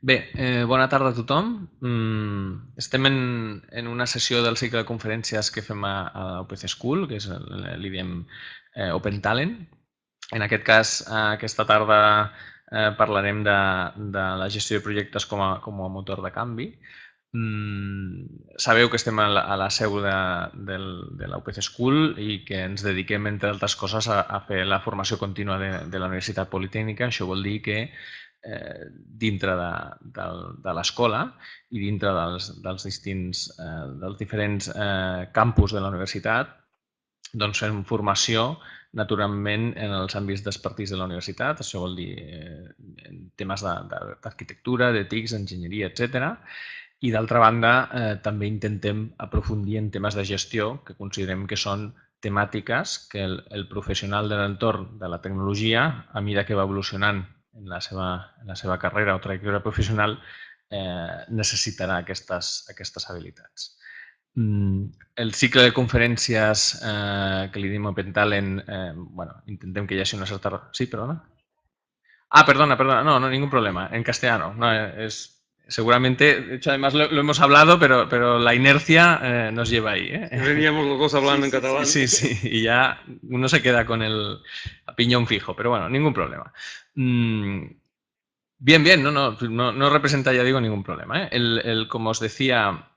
Bé, bona tarda a tothom. Estem en una sessió del cicle de conferències que fem a UPC School, que és li diem Open Talent. En aquest cas, aquesta tarda parlarem de la gestió de projectes com a motor de canvi. Sabeu que estem a la seu de la UPC School i que ens dediquem, entre altres coses, a fer la formació contínua de la Universitat Politècnica. Això vol dir que dintre de l'escola i dintre dels diferents campus de la universitat, doncs fem formació naturalment en els àmbits d'expertís de la universitat, això vol dir en temes d'arquitectura, de TICs, enginyeria, etc. I d'altra banda, també intentem aprofundir en temes de gestió que considerem que són temàtiques que el professional de l'entorn de la tecnologia, a mesura que va evolucionant en la seva carrera o trajectòria professional, necessitarà aquestes habilitats. El cicle de conferències que li diem Open Talent, bueno, intentem que hi hagi una certa... Sí, perdona? Ah, perdona, no, ningún problema, en castellano. No, seguramente, de hecho, además lo hemos hablado, pero la inercia nos lleva ahí. Veníamos los dos hablando en catalán. Sí, y ya uno se queda con el piñón fijo, pero bueno, ningún problema. Bien, no representa, ya digo, ningún problema. Como os decía,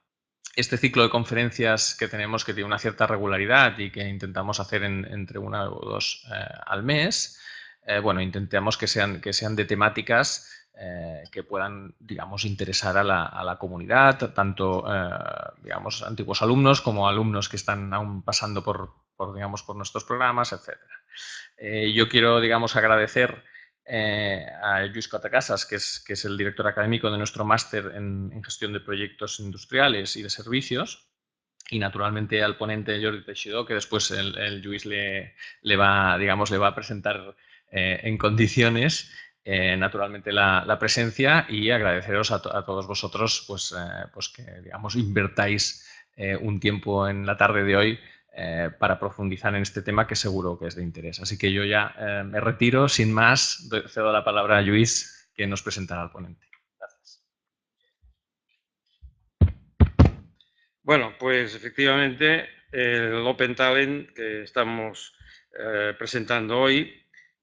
este ciclo de conferencias que tenemos, que tiene una cierta regularidad y que intentamos hacer entre una o dos al mes, bueno, intentamos que sean de temáticas que puedan, digamos, interesar a la comunidad, tanto, digamos, antiguos alumnos como alumnos que están aún pasando digamos, por nuestros programas, etc. Yo quiero, digamos, agradecer a Lluís Cotacasas, que es el director académico de nuestro máster en gestión de proyectos industriales y de servicios, y naturalmente al ponente Jordi Teixidó, que después el Lluís le va a presentar en condiciones, naturalmente la presencia, y agradeceros a todos vosotros pues que, digamos, invertáis un tiempo en la tarde de hoy para profundizar en este tema, que seguro que es de interés. Así que yo ya me retiro. Sin más, cedo la palabra a Lluís, que nos presentará al ponente. Gracias. Bueno, pues efectivamente el Open Talent que estamos presentando hoy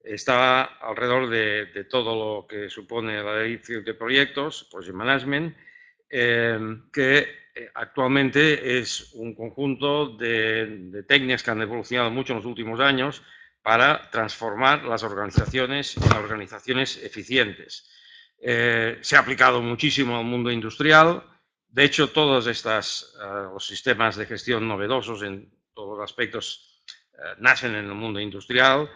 está alrededor de todo lo que supone la dirección de proyectos, Project Management, que actualmente es un conjunto de técnicas que han evolucionado mucho en los últimos años para transformar las organizaciones en organizaciones eficientes. Se ha aplicado muchísimo al mundo industrial. De hecho, todos los sistemas de gestión novedosos en todos los aspectos nacen en el mundo industrial,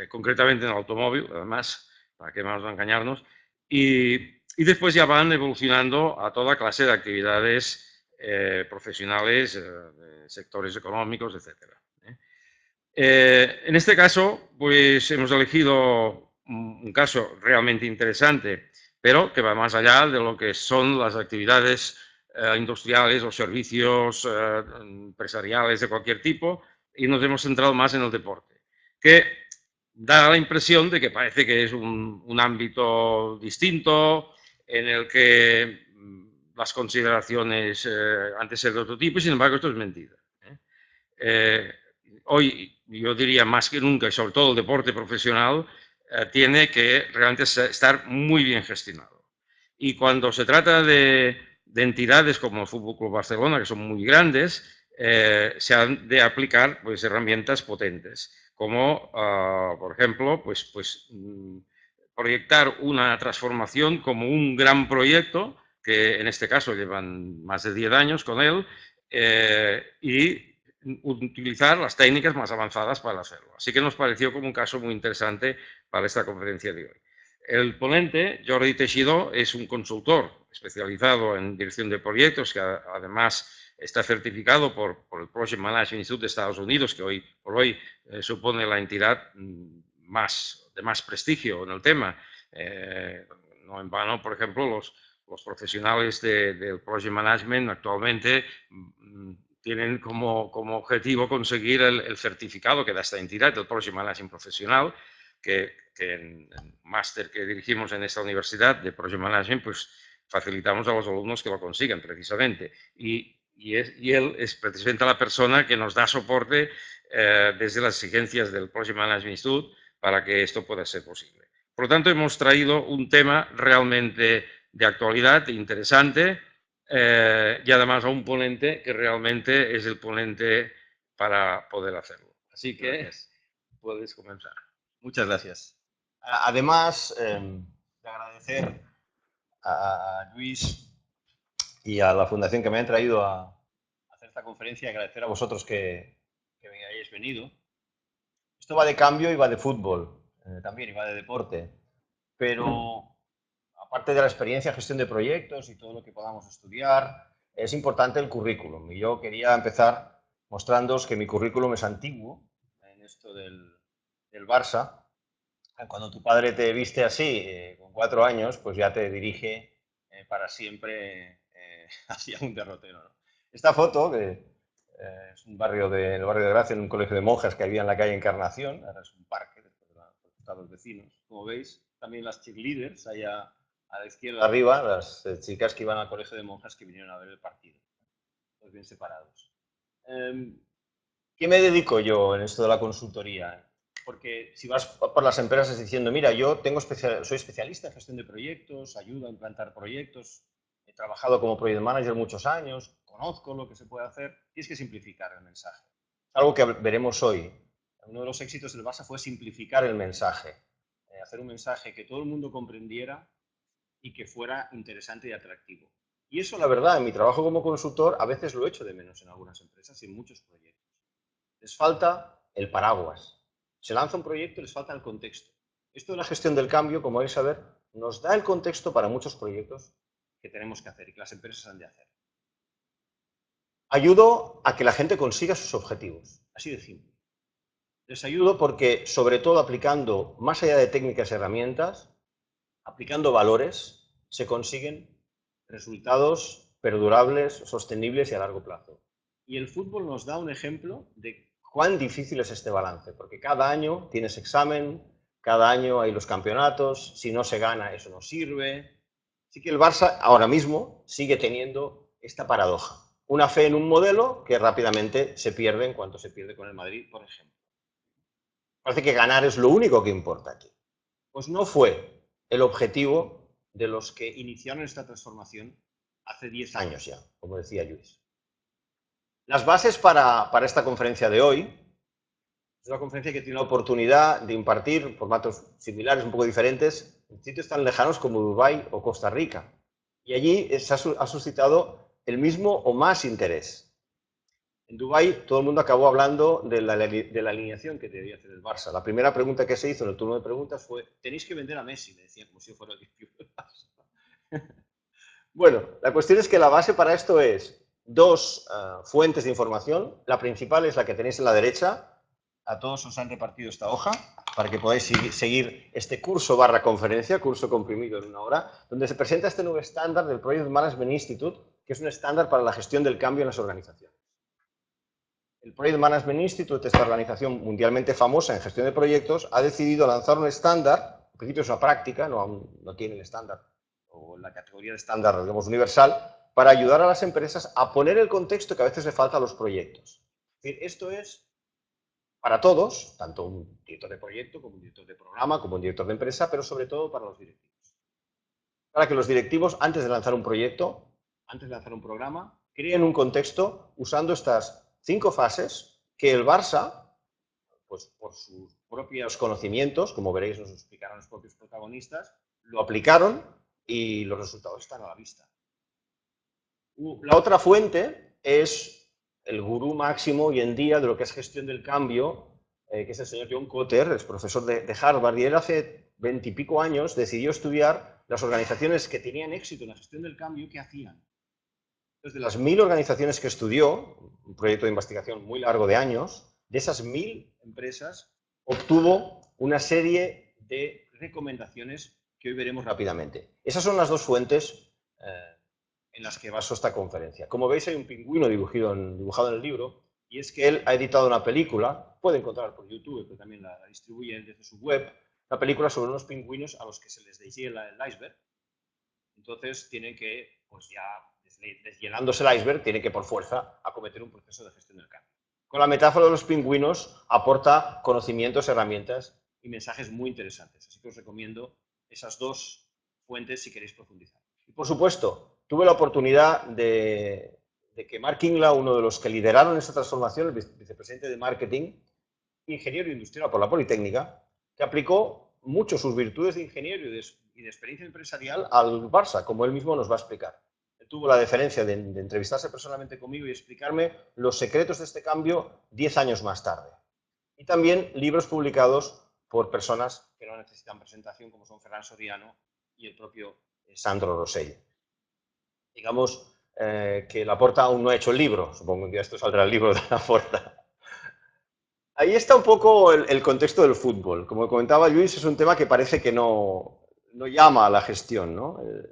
concretamente en el automóvil, además, para que vamos a engañarnos, y después ya van evolucionando a toda clase de actividades profesionales, de sectores económicos, etc. En este caso, pues hemos elegido un caso realmente interesante, pero que va más allá de lo que son las actividades industriales o servicios empresariales de cualquier tipo, y nos hemos centrado más en el deporte, que da la impresión de que parece que es un ámbito distinto, en el que las consideraciones han de ser de otro tipo, y sin embargo esto es mentira. Hoy, yo diría más que nunca, y sobre todo el deporte profesional, tiene que realmente estar muy bien gestionado. Y cuando se trata de entidades como el Fútbol Club Barcelona, que son muy grandes, se han de aplicar pues, herramientas potentes, como, por ejemplo, proyectar una transformación como un gran proyecto, que en este caso llevan más de 10 años con él, y utilizar las técnicas más avanzadas para hacerlo. Así que nos pareció como un caso muy interesante para esta conferencia de hoy. El ponente, Jordi Teixidó, es un consultor especializado en dirección de proyectos, que además está certificado por el Project Management Institute de Estados Unidos, que hoy por hoy supone la entidad de más prestigio en el tema. No en vano, por ejemplo, los profesionales del Project Management actualmente tienen como objetivo conseguir el certificado que da esta entidad, el Project Management Profesional, que en el máster que dirigimos en esta universidad de Project Management, pues facilitamos a los alumnos que lo consigan precisamente. Y él es precisamente la persona que nos da soporte desde las exigencias del Project Management Institute para que esto pueda ser posible. Por lo tanto, hemos traído un tema realmente de actualidad, interesante, y además a un ponente que realmente es el ponente para poder hacerlo. Así que puedes comenzar. Muchas gracias. Además, de agradecer a Luis y a la Fundación que me han traído a hacer esta conferencia, y agradecer a vosotros que me hayáis venido. Esto va de cambio y va de fútbol, también, y va de deporte, pero aparte de la experiencia en gestión de proyectos y todo lo que podamos estudiar, es importante el currículum. Y yo quería empezar mostrándoos que mi currículum es antiguo en esto del Barça. Cuando tu padre te viste así, con 4 años, pues ya te dirige para siempre hacia un derrotero, ¿no? Esta foto, que es el barrio de Gracia, en un colegio de monjas que había en la calle Encarnación, ahora es un parque, después de los vecinos. Como veis, también las cheerleaders, allá a la izquierda arriba, las chicas que iban al colegio de monjas que vinieron a ver el partido, todos bien separados. ¿Qué me dedico yo en esto de la consultoría? Porque si vas por las empresas diciendo, mira, yo soy especialista en gestión de proyectos, ayudo a implantar proyectos, he trabajado como project manager muchos años, conozco lo que se puede hacer, tienes que simplificar el mensaje. Algo que veremos hoy. Uno de los éxitos del Barça fue simplificar el mensaje, hacer un mensaje que todo el mundo comprendiera y que fuera interesante y atractivo. Y eso, la verdad, en mi trabajo como consultor, a veces lo echo de menos en algunas empresas y en muchos proyectos. Les falta el paraguas. Se lanza un proyecto y les falta el contexto. Esto de la gestión del cambio, como vais a ver, nos da el contexto para muchos proyectos que tenemos que hacer y que las empresas han de hacer. Ayudo a que la gente consiga sus objetivos, así de simple. Les ayudo porque, sobre todo aplicando, más allá de técnicas y herramientas, aplicando valores, se consiguen resultados perdurables, sostenibles y a largo plazo. Y el fútbol nos da un ejemplo de cuán difícil es este balance, porque cada año tienes examen, cada año hay los campeonatos, si no se gana eso no sirve. Así que el Barça ahora mismo sigue teniendo esta paradoja. Una fe en un modelo que rápidamente se pierde en cuanto se pierde con el Madrid, por ejemplo. Parece que ganar es lo único que importa aquí. Pues no fue el objetivo de los que iniciaron esta transformación hace 10 años ya, como decía Luis. Las bases para esta conferencia de hoy es una conferencia que tiene la oportunidad de impartir formatos similares, un poco diferentes, en sitios tan lejanos como Dubái o Costa Rica. Y allí ha suscitado el mismo o más interés. En Dubái todo el mundo acabó hablando de la alineación que debía hacer el Barça. La primera pregunta que se hizo en el turno de preguntas fue: tenéis que vender a Messi, me decían, como si yo fuera el directivo del Barça. Bueno, la cuestión es que la base para esto es dos fuentes de información. La principal es la que tenéis en la derecha. A todos os han repartido esta hoja para que podáis seguir este curso / conferencia, curso comprimido en 1 hora, donde se presenta este nuevo estándar del Project Management Institute, que es un estándar para la gestión del cambio en las organizaciones. El Project Management Institute, esta organización mundialmente famosa en gestión de proyectos, ha decidido lanzar un estándar, en principio es una práctica, no tiene el estándar o la categoría de estándar, digamos, universal, para ayudar a las empresas a poner el contexto que a veces le falta a los proyectos. Es decir, esto es para todos, tanto un director de proyecto como un director de programa, como un director de empresa, pero sobre todo para los directivos. Para que los directivos, antes de lanzar un proyecto, antes de lanzar un programa, creen un contexto usando estas 5 fases que el Barça, pues por sus propios conocimientos, como veréis nos explicaron los propios protagonistas, lo aplicaron y los resultados están a la vista. La otra fuente es el gurú máximo hoy en día de lo que es gestión del cambio, que es el señor John Kotter, es profesor de Harvard, y él hace 20 y pico años decidió estudiar las organizaciones que tenían éxito en la gestión del cambio, ¿qué hacían? Entonces, de las 1000 organizaciones que estudió, un proyecto de investigación muy largo de años, de esas 1000 empresas, obtuvo una serie de recomendaciones que hoy veremos rápidamente. Esas son las dos fuentes en las que baso esta conferencia. Como veis, hay un pingüino dibujado en el libro, y es que él ha editado una película, puede encontrar por YouTube, pero también la distribuye desde su web, una película sobre unos pingüinos a los que se les deshiela el iceberg. Entonces tienen que, pues ya deslienándose el iceberg, tienen que por fuerza acometer un proceso de gestión del cambio. Con la metáfora de los pingüinos aporta conocimientos, herramientas y mensajes muy interesantes. Así que os recomiendo esas dos fuentes si queréis profundizar. Y por supuesto, tuve la oportunidad de que Mark Ingla, uno de los que lideraron esta transformación, el vicepresidente de marketing, ingeniero industrial por la Politécnica, que aplicó mucho sus virtudes de ingeniero y de experiencia empresarial al Barça, como él mismo nos va a explicar. Él tuvo la deferencia de entrevistarse personalmente conmigo y explicarme los secretos de este cambio 10 años más tarde. Y también libros publicados por personas que no necesitan presentación, como son Ferran Soriano y el propio Sandro Rosell. Digamos que Laporta aún no ha hecho el libro, supongo que esto saldrá el libro de Laporta. Ahí está un poco el contexto del fútbol. Como comentaba Luis, es un tema que parece que no llama a la gestión, ¿no? El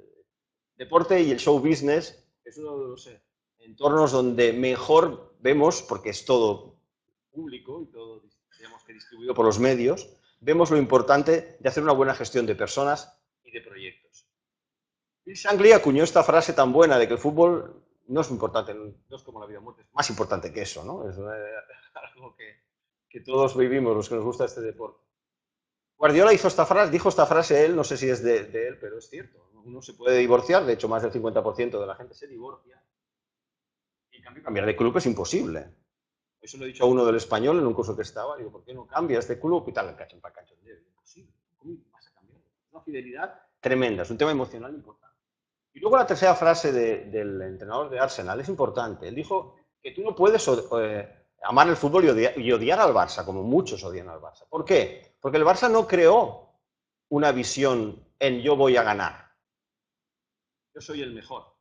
deporte y el show business es uno de los entornos donde mejor vemos, porque es todo público y todo, digamos que distribuido por los medios, vemos lo importante de hacer una buena gestión de personas y de proyectos. Bill Shankly acuñó esta frase tan buena de que el fútbol no es importante, no es como la vida o muerte, es más importante que eso, ¿no? Es algo que todos vivimos, los que nos gusta este deporte. Guardiola dijo esta frase él, no sé si es de él, pero es cierto. Uno se puede divorciar, de hecho más del 50% de la gente se divorcia, y en cambio cambiar de club es imposible. Eso lo he dicho a uno del Español en un curso que estaba, digo, ¿por qué no cambias de club? Y tal, el cachón para cachón. Es imposible, ¿cómo vas a cambiar? Es una fidelidad tremenda, es un tema emocional importante. Y luego la tercera frase del entrenador de Arsenal es importante. Él dijo que tú no puedes amar el fútbol y odiar al Barça, como muchos odian al Barça. ¿Por qué? Porque el Barça no creó una visión en yo voy a ganar. Yo soy el mejor.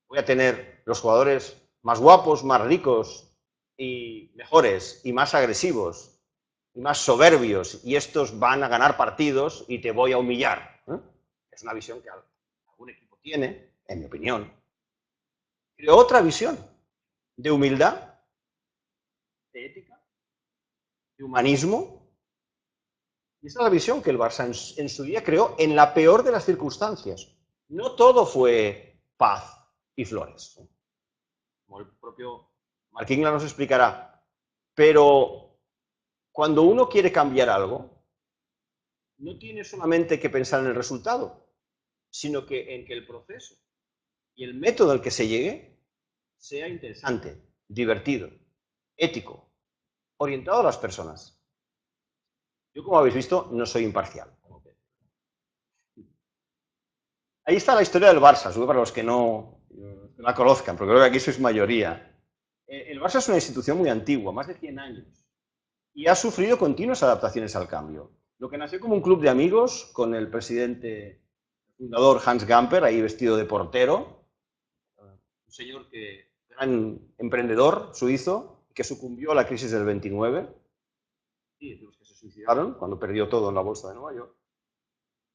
Voy a tener los jugadores más guapos, más ricos y mejores y más agresivos y más soberbios y estos van a ganar partidos y te voy a humillar. Es una visión que algún equipo tiene, en mi opinión. Creó otra visión de humildad, de ética, de humanismo. Y esa es la visión que el Barça en su día creó en la peor de las circunstancias. No todo fue paz y flores, como el propio Mark Ingla nos explicará. Pero cuando uno quiere cambiar algo, no tiene solamente que pensar en el resultado, sino que en que el proceso y el método al que se llegue sea interesante, divertido, ético, orientado a las personas. Yo, como habéis visto, no soy imparcial. Ahí está la historia del Barça, para los que no la conozcan, porque creo que aquí sois mayoría. El Barça es una institución muy antigua, más de 100 años, y ha sufrido continuas adaptaciones al cambio. Lo que nació como un club de amigos, con el presidente fundador Hans Gamper, ahí vestido de portero, un señor gran emprendedor suizo, que sucumbió a la crisis del 29, y de los que se suicidaron cuando perdió todo en la bolsa de Nueva York.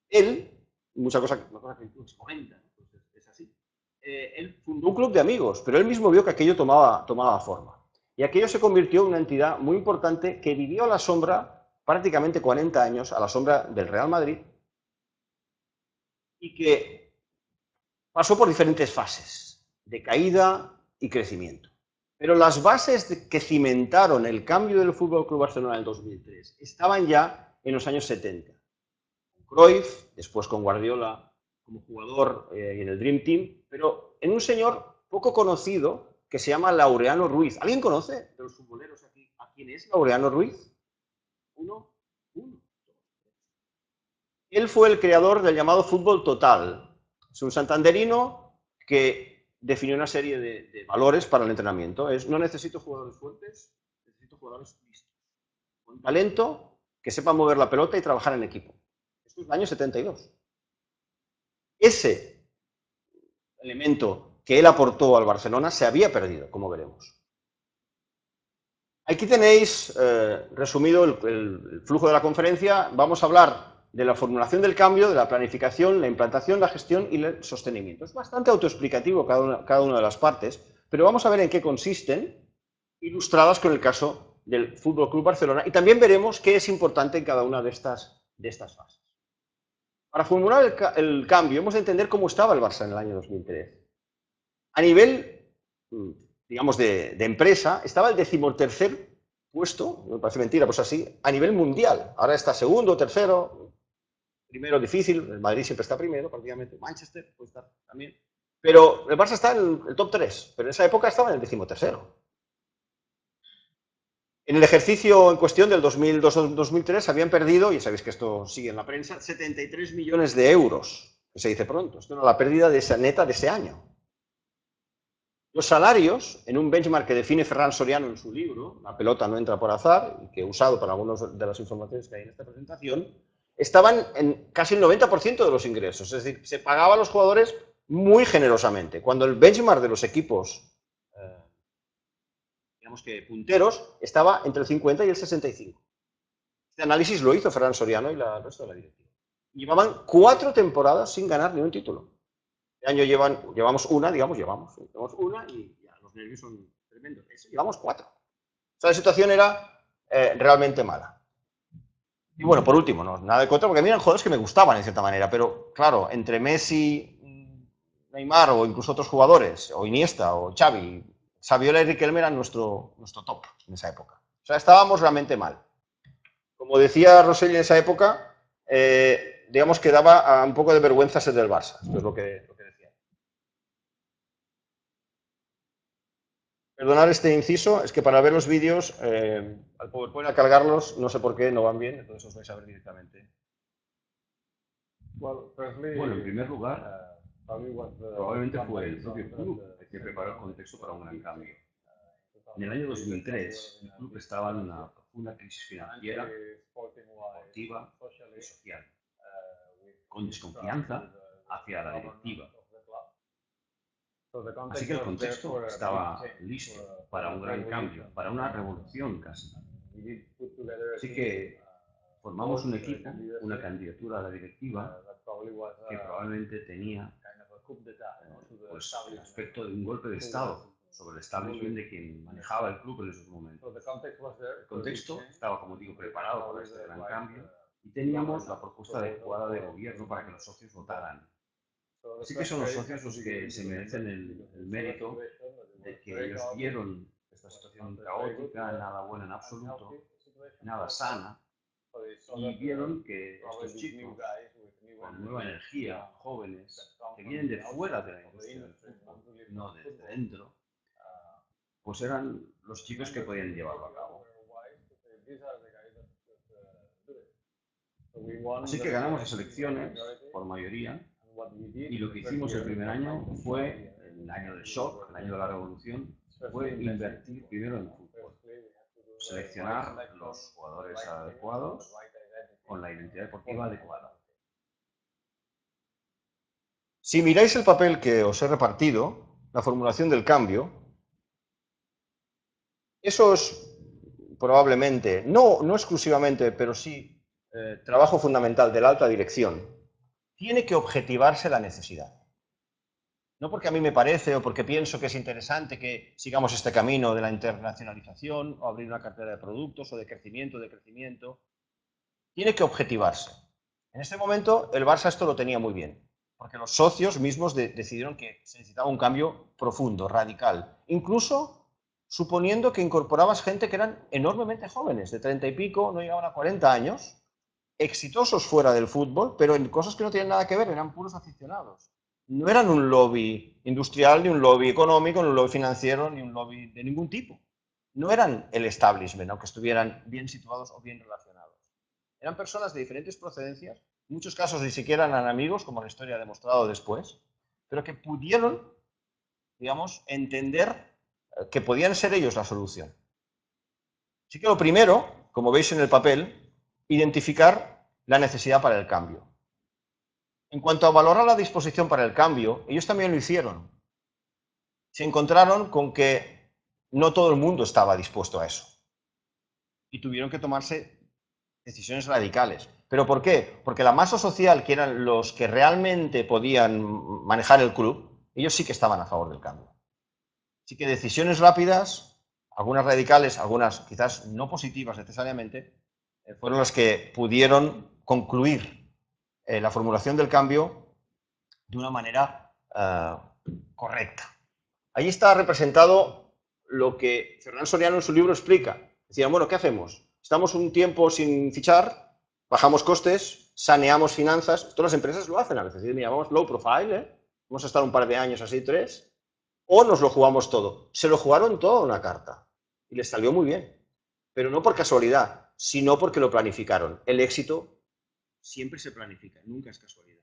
Él, una cosa que incluso se comenta, pues es así, él fundó un club de amigos, pero él mismo vio que aquello tomaba forma. Y aquello se convirtió en una entidad muy importante que vivió a la sombra, prácticamente 40 años, a la sombra del Real Madrid, y que pasó por diferentes fases de caída y crecimiento. Pero las bases que cimentaron el cambio del FC Barcelona en el 2003 estaban ya en los años 70. Con Cruyff, después con Guardiola como jugador y en el Dream Team, pero en un señor poco conocido que se llama Laureano Ruiz. ¿Alguien conoce de los futboleros aquí a quién es Laureano Ruiz? Uno. Él fue el creador del llamado fútbol total. Es un santanderino que definió una serie de valores para el entrenamiento. No necesito jugadores fuertes, necesito jugadores listos, con talento, que sepan mover la pelota y trabajar en equipo. Esto es el año 72. Ese elemento que él aportó al Barcelona se había perdido, como veremos. Aquí tenéis resumido el flujo de la conferencia. Vamos a hablar de la formulación del cambio, de la planificación, la implantación, la gestión y el sostenimiento. Es bastante autoexplicativo cada una de las partes, pero vamos a ver en qué consisten, ilustradas con el caso del FC Barcelona, y también veremos qué es importante en cada una de estas fases. Para formular el cambio hemos de entender cómo estaba el Barça en el año 2003. A nivel, digamos, de empresa, estaba el 13º puesto, me parece mentira, pues así, a nivel mundial. Ahora está segundo, tercero, primero difícil, el Madrid siempre está primero, prácticamente, Manchester puede estar también. Pero el Barça está en el top 3, pero en esa época estaba en el 13º. En el ejercicio en cuestión del 2002-2003 habían perdido, y sabéis que esto sigue en la prensa, 73 millones de euros, que se dice pronto. Esto era la pérdida de esa neta de ese año. Los salarios, en un benchmark que define Ferran Soriano en su libro, La pelota no entra por azar, y que he usado para algunas de las informaciones que hay en esta presentación, estaban en casi el 90% de los ingresos. Es decir, se pagaba a los jugadores muy generosamente. Cuando el benchmark de los equipos, digamos que punteros, estaba entre el 50 y el 65. Este análisis lo hizo Ferran Soriano y el resto de la directiva. Llevaban 4 temporadas sin ganar ni un título. Este año llevamos una, digamos, llevamos una y ya los nervios son tremendos. Llevamos 4. O sea, la situación era realmente mala. Y bueno, por último, no, nada de contra, porque a mí eran jugadores que me gustaban en cierta manera, pero claro, entre Messi, Neymar o incluso otros jugadores, o Iniesta o Xavi, Saviola y Riquelme eran nuestro top en esa época. O sea, estábamos realmente mal. Como decía Rosell en esa época, digamos que daba un poco de vergüenza ser del Barça. Esto es lo que decía. Perdonad este inciso, es que para ver los vídeos, al PowerPoint a cargarlos, no sé por qué no van bien, entonces os vais a ver directamente. Bueno, en primer lugar, probablemente fue el propio club el que preparó el contexto para un gran cambio. En el año 2003, el club estaba en una profunda crisis financiera, deportiva y social, con desconfianza hacia la directiva. Así que el contexto estaba listo para un gran cambio, para una revolución casi. Así que formamos un equipo, una candidatura a la directiva que probablemente tenía pues, el aspecto de un golpe de Estado sobre el establishment de quien manejaba el club en esos momentos. El contexto estaba, como digo, preparado para este gran cambio y teníamos la propuesta adecuada de gobierno para que los socios votaran. Así que son los socios los que se merecen el mérito de que ellos vieron esta situación caótica, nada buena en absoluto, nada sana, y vieron que estos chicos, con nueva energía, jóvenes, que vienen de fuera de la industria del fútbol, no desde dentro, pues eran los chicos que podían llevarlo a cabo. Así que ganamos las elecciones por mayoría, y lo que hicimos el primer año fue, el año del shock, el año de la revolución, fue invertir primero en fútbol, seleccionar los jugadores adecuados con la identidad deportiva adecuada. Si miráis el papel que os he repartido, la formulación del cambio, eso es probablemente, no exclusivamente, pero sí trabajo fundamental de la alta dirección. Tiene que objetivarse la necesidad. No porque a mí me parece o porque pienso que es interesante que sigamos este camino de la internacionalización o abrir una cartera de productos o de crecimiento. Tiene que objetivarse. En este momento el Barça esto lo tenía muy bien, porque los socios mismos decidieron que se necesitaba un cambio profundo, radical, incluso suponiendo que incorporabas gente que eran enormemente jóvenes, de 30 y pico, no llegaban a 40 años, exitosos fuera del fútbol, pero en cosas que no tienen nada que ver, eran puros aficionados. No eran un lobby industrial, ni un lobby económico, ni un lobby financiero, ni un lobby de ningún tipo. No eran el establishment, aunque estuvieran bien situados o bien relacionados. Eran personas de diferentes procedencias, en muchos casos ni siquiera eran amigos, como la historia ha demostrado después, pero que pudieron, digamos, entender que podían ser ellos la solución. Así que lo primero, como veis en el papel, identificar la necesidad para el cambio. En cuanto a valorar la disposición para el cambio, ellos también lo hicieron. Se encontraron con que no todo el mundo estaba dispuesto a eso. Y tuvieron que tomarse decisiones radicales. ¿Pero por qué? Porque la masa social, que eran los que realmente podían manejar el club, ellos sí que estaban a favor del cambio. Así que decisiones rápidas, algunas radicales, algunas quizás no positivas necesariamente, fueron las que pudieron concluir la formulación del cambio de una manera correcta. Ahí está representado lo que Ferran Soriano en su libro explica. Decían, bueno, ¿qué hacemos? Estamos un tiempo sin fichar, bajamos costes, saneamos finanzas. Todas las empresas lo hacen a veces. Dicen, mira, vamos low profile, vamos a estar un par de años así, 3, o nos lo jugamos todo. Se lo jugaron todo a una carta y les salió muy bien. Pero no por casualidad, sino porque lo planificaron. El éxito siempre se planifica, nunca es casualidad.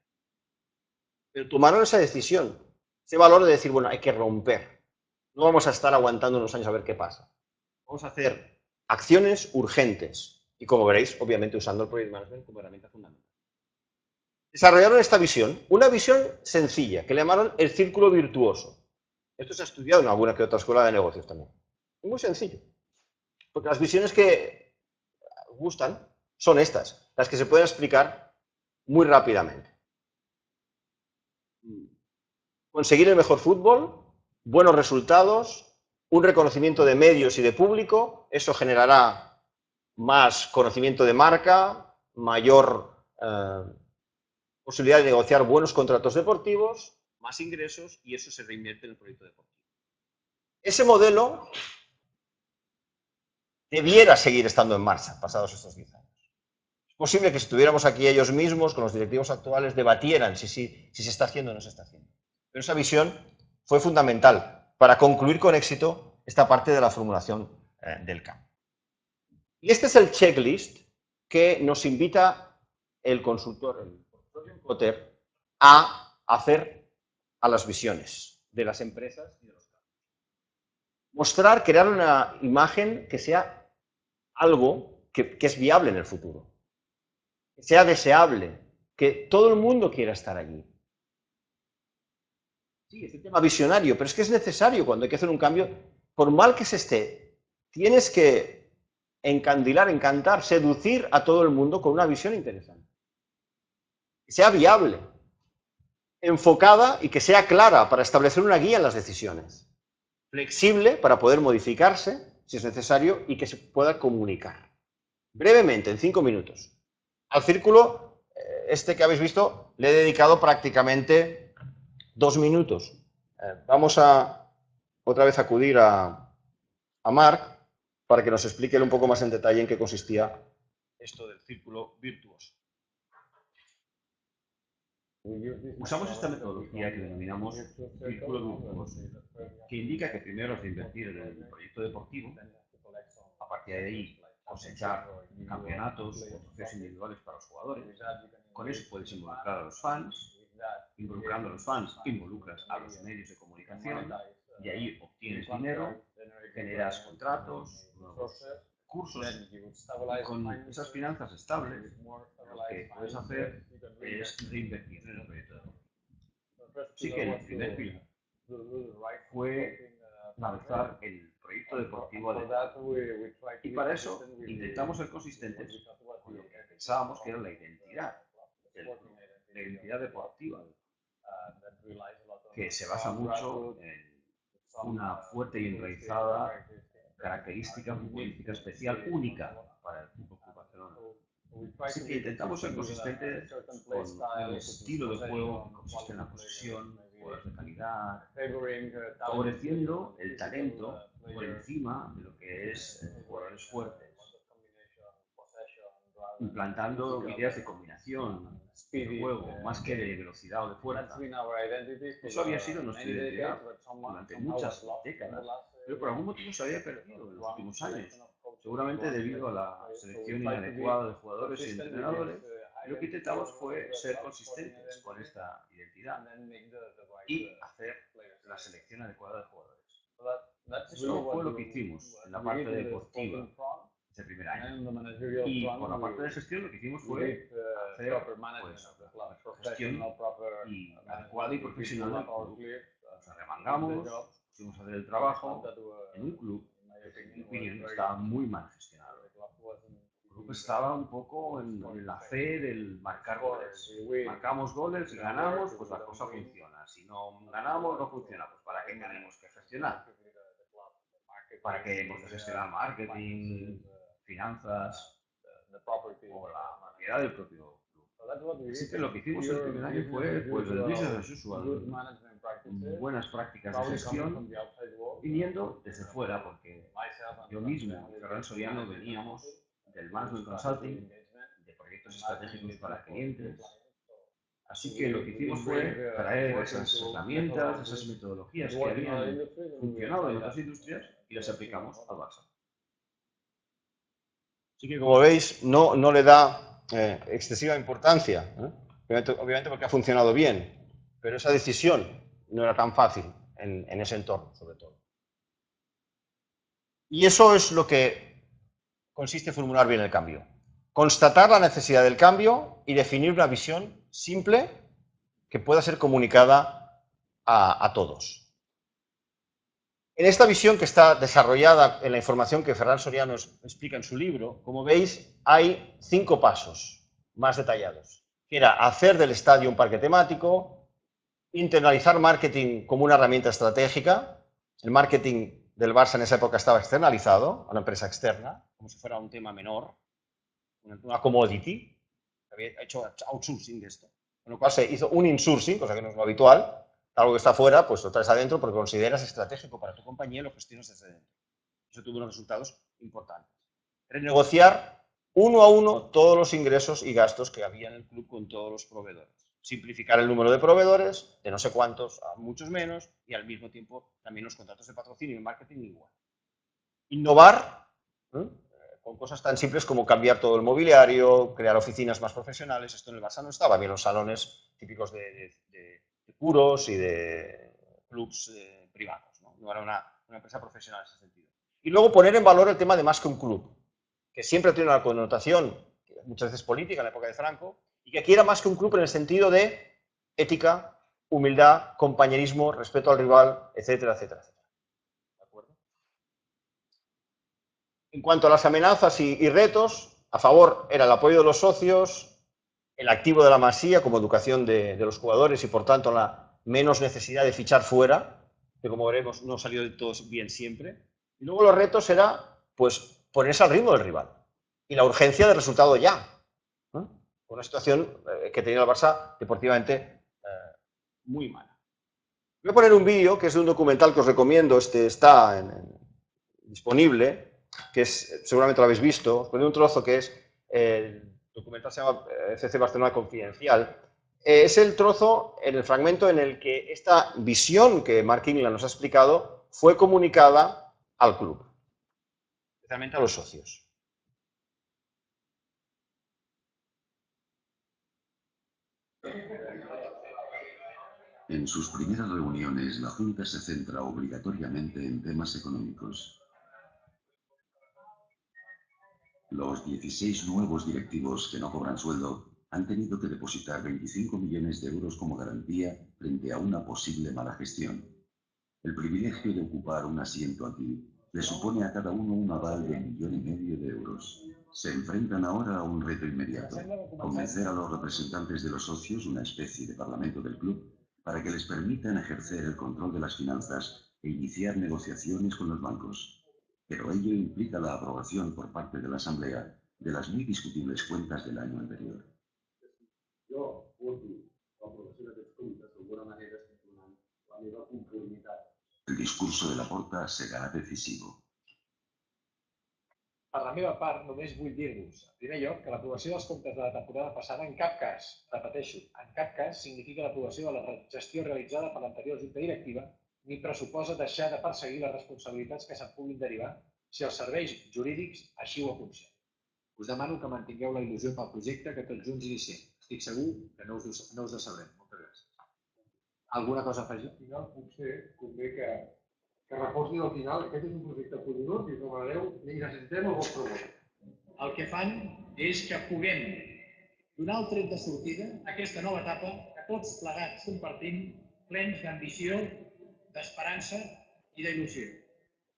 Pero tomaron esa decisión, ese valor de decir, bueno, hay que romper. No vamos a estar aguantando unos años a ver qué pasa. Vamos a hacer acciones urgentes. Y como veréis, obviamente usando el Project Management como herramienta fundamental. Desarrollaron esta visión, una visión sencilla, que le llamaron el círculo virtuoso. Esto se ha estudiado en alguna que otra escuela de negocios también. Muy sencillo. Porque las visiones que gustan son estas, las que se pueden explicar muy rápidamente. Conseguir el mejor fútbol, buenos resultados, un reconocimiento de medios y de público, eso generará más conocimiento de marca, mayor posibilidad de negociar buenos contratos deportivos, más ingresos y eso se reinvierte en el proyecto deportivo. Ese modelo debiera seguir estando en marcha pasados estos 10 años. Es posible que si estuviéramos aquí ellos mismos, con los directivos actuales, debatieran si se está haciendo o no se está haciendo. Pero esa visión fue fundamental para concluir con éxito esta parte de la formulación del cambio. Y este es el checklist que nos invita el consultor, el profesor Potter, a hacer a las visiones de las empresas y de los cambios. Mostrar, crear una imagen que sea algo que es viable en el futuro, que sea deseable, que todo el mundo quiera estar allí. Sí, es un tema visionario, pero es que es necesario cuando hay que hacer un cambio, por mal que se esté, tienes que encandilar, encantar, seducir a todo el mundo con una visión interesante. Que sea viable, enfocada y que sea clara para establecer una guía en las decisiones. Flexible para poder modificarse si es necesario y que se pueda comunicar. Brevemente, en 5 minutos. Al círculo, este que habéis visto, le he dedicado prácticamente 2 minutos. Vamos a otra vez acudir a Marc para que nos explique un poco más en detalle en qué consistía esto del círculo virtuoso. Usamos esta metodología que denominamos círculo virtuoso, que indica que primero has de invertir en el proyecto deportivo, a partir de ahí cosechar campeonatos o trofeos individuales para los jugadores. Con eso puedes involucrar a los fans, involucrando a los fans involucras a los medios de comunicación y ahí obtienes dinero, generas contratos, nuevos cursos y con esas finanzas estables lo que puedes hacer es reinvertir en el proyecto deportivo. Así que el primer pilar fue lanzar el proyecto deportivo adecuado. Y para eso intentamos ser consistentes con lo que pensábamos que era la identidad deportiva, que se basa mucho en una fuerte y enraizada característica futbolística especial única para el Fútbol Club Barcelona. Así que intentamos ser consistentes con un estilo de juego que consiste en la posesión, jugadores de calidad, favoreciendo el talento por encima de lo que es jugadores fuertes, implantando ideas de combinación de juego más que de velocidad o de fuerza. Eso había sido nuestra identidad durante muchas décadas, pero por algún motivo se había perdido en los últimos años, seguramente debido a la selección inadecuada de jugadores y entrenadores. Lo que intentamos fue ser consistentes con esta identidad y hacer la selección adecuada de jugadores. Eso fue lo que hicimos en la parte deportiva ese primer año. Y por la parte de gestión lo que hicimos fue hacer pues, gestión adecuada y profesional del club. Nos arremangamos, pusimos a hacer el trabajo en un club que, en mi opinión, estaba muy mal gestionado. El club estaba un poco en la fe del marcar goles. Marcamos goles y ganamos, pues la cosa funciona. Si no ganamos, no funciona. Pues ¿para qué tenemos que gestionar? ¿Para qué hemos de gestionar marketing, finanzas o la propiedad del propio club? Así que lo que hicimos el primer año fue pues, el business as usual, buenas prácticas de gestión, viniendo desde fuera, porque yo mismo y Ferran Soriano veníamos del Management Consulting, de proyectos estratégicos para clientes. Así que lo que hicimos fue traer esas herramientas, esas metodologías que habían funcionado en otras industrias y las aplicamos al Barça. Así que, como veis, no le da excesiva importancia, obviamente porque ha funcionado bien, pero esa decisión no era tan fácil en ese entorno, sobre todo. Y eso es lo que consiste en formular bien el cambio. Constatar la necesidad del cambio y definir una visión simple que pueda ser comunicada a todos. En esta visión, que está desarrollada en la información que Ferran Soriano explica en su libro, como veis, hay 5 pasos más detallados, que era hacer del estadio un parque temático, internalizar marketing como una herramienta estratégica. El marketing del Barça en esa época estaba externalizado a una empresa externa, como si fuera un tema menor, una commodity, había hecho outsourcing de esto, con lo cual se hizo un insourcing, cosa que no es lo habitual. Algo que está fuera, pues lo traes adentro porque consideras estratégico para tu compañía y lo gestionas desde dentro. Eso tuvo unos resultados importantes. Renegociar uno a uno todos los ingresos y gastos que había en el club con todos los proveedores. Simplificar el número de proveedores, de no sé cuántos a muchos menos, y al mismo tiempo también los contratos de patrocinio y marketing igual. Innovar, con cosas tan simples como cambiar todo el mobiliario, crear oficinas más profesionales. Esto en el Barça no estaba. Había los salones típicos de puros y de clubs privados, no era una empresa profesional en ese sentido. Y luego poner en valor el tema de más que un club, que siempre tiene una connotación muchas veces política en la época de Franco, y que aquí era más que un club en el sentido de ética, humildad, compañerismo, respeto al rival, etcétera, etcétera, etcétera. ¿De acuerdo? En cuanto a las amenazas y retos, a favor era el apoyo de los socios, el activo de la masía como educación de los jugadores y, por tanto, la menos necesidad de fichar fuera, que, como veremos, no salió de todo bien siempre. Y luego los retos era, pues, ponerse al ritmo del rival y la urgencia de resultado ya. Una situación que tenía el Barça deportivamente muy mala. Voy a poner un vídeo que es de un documental que os recomiendo, está disponible, que es, seguramente lo habéis visto. Os pondré un trozo que es el documental, se llama FC Barcelona Confidencial. Es el trozo, en el fragmento en el que esta visión que Mark Ingland nos ha explicado fue comunicada al club, especialmente a los socios. En sus primeras reuniones, la Junta se centra obligatoriamente en temas económicos. Los 16 nuevos directivos que no cobran sueldo han tenido que depositar 25 millones de euros como garantía frente a una posible mala gestión. El privilegio de ocupar un asiento aquí le supone a cada uno un aval de 1,5 millones de euros. Se enfrentan ahora a un reto inmediato: convencer a los representantes de los socios, una especie de parlamento del club, para que les permitan ejercer el control de las finanzas e iniciar negociaciones con los bancos. Pero ello implica la aprobación por parte de la Asamblea de las muy discutibles cuentas del año anterior. El discurso de Laporta será decisivo. Per la meva part, només vull dir-vos, en primer lloc, que l'aprovació dels comptes de la temporada passada en cap cas, repeteixo, en cap cas significa l'aprovació de la gestió realitzada per l'anterior junta directiva ni pressuposa deixar de perseguir les responsabilitats que se'n puguin derivar si els serveis jurídics així ho aconsellen. Us demano que mantingueu la il·lusió pel projecte que tots junts iniciem. Estic segur que no us decebrem. Moltes gràcies. Alguna cosa a afegir? Al final, potser convé que reposin al final. Aquest és un projecte poderós i demanareu i necessitem el vostre vot. El que fan és que puguem donar el tret de sortida a aquesta nova etapa que tots plegats compartim, plens d'ambició, d'esperança i d'il·lusió.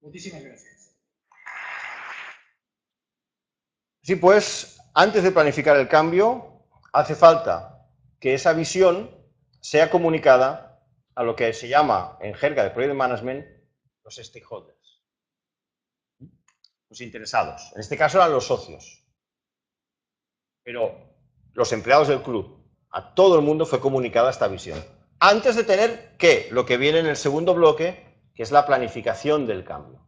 Moltíssimes gràcies. Así pues, antes de planificar el cambio, hace falta que esa visión sea comunicada a lo que se llama, en jerga de Project Management, los stakeholders, los interesados. En este caso eran los socios. Pero los empleados del club, a todo el mundo fue comunicada esta visión. Antes de tener, ¿qué? Lo que viene en el segundo bloque, que es la planificación del cambio.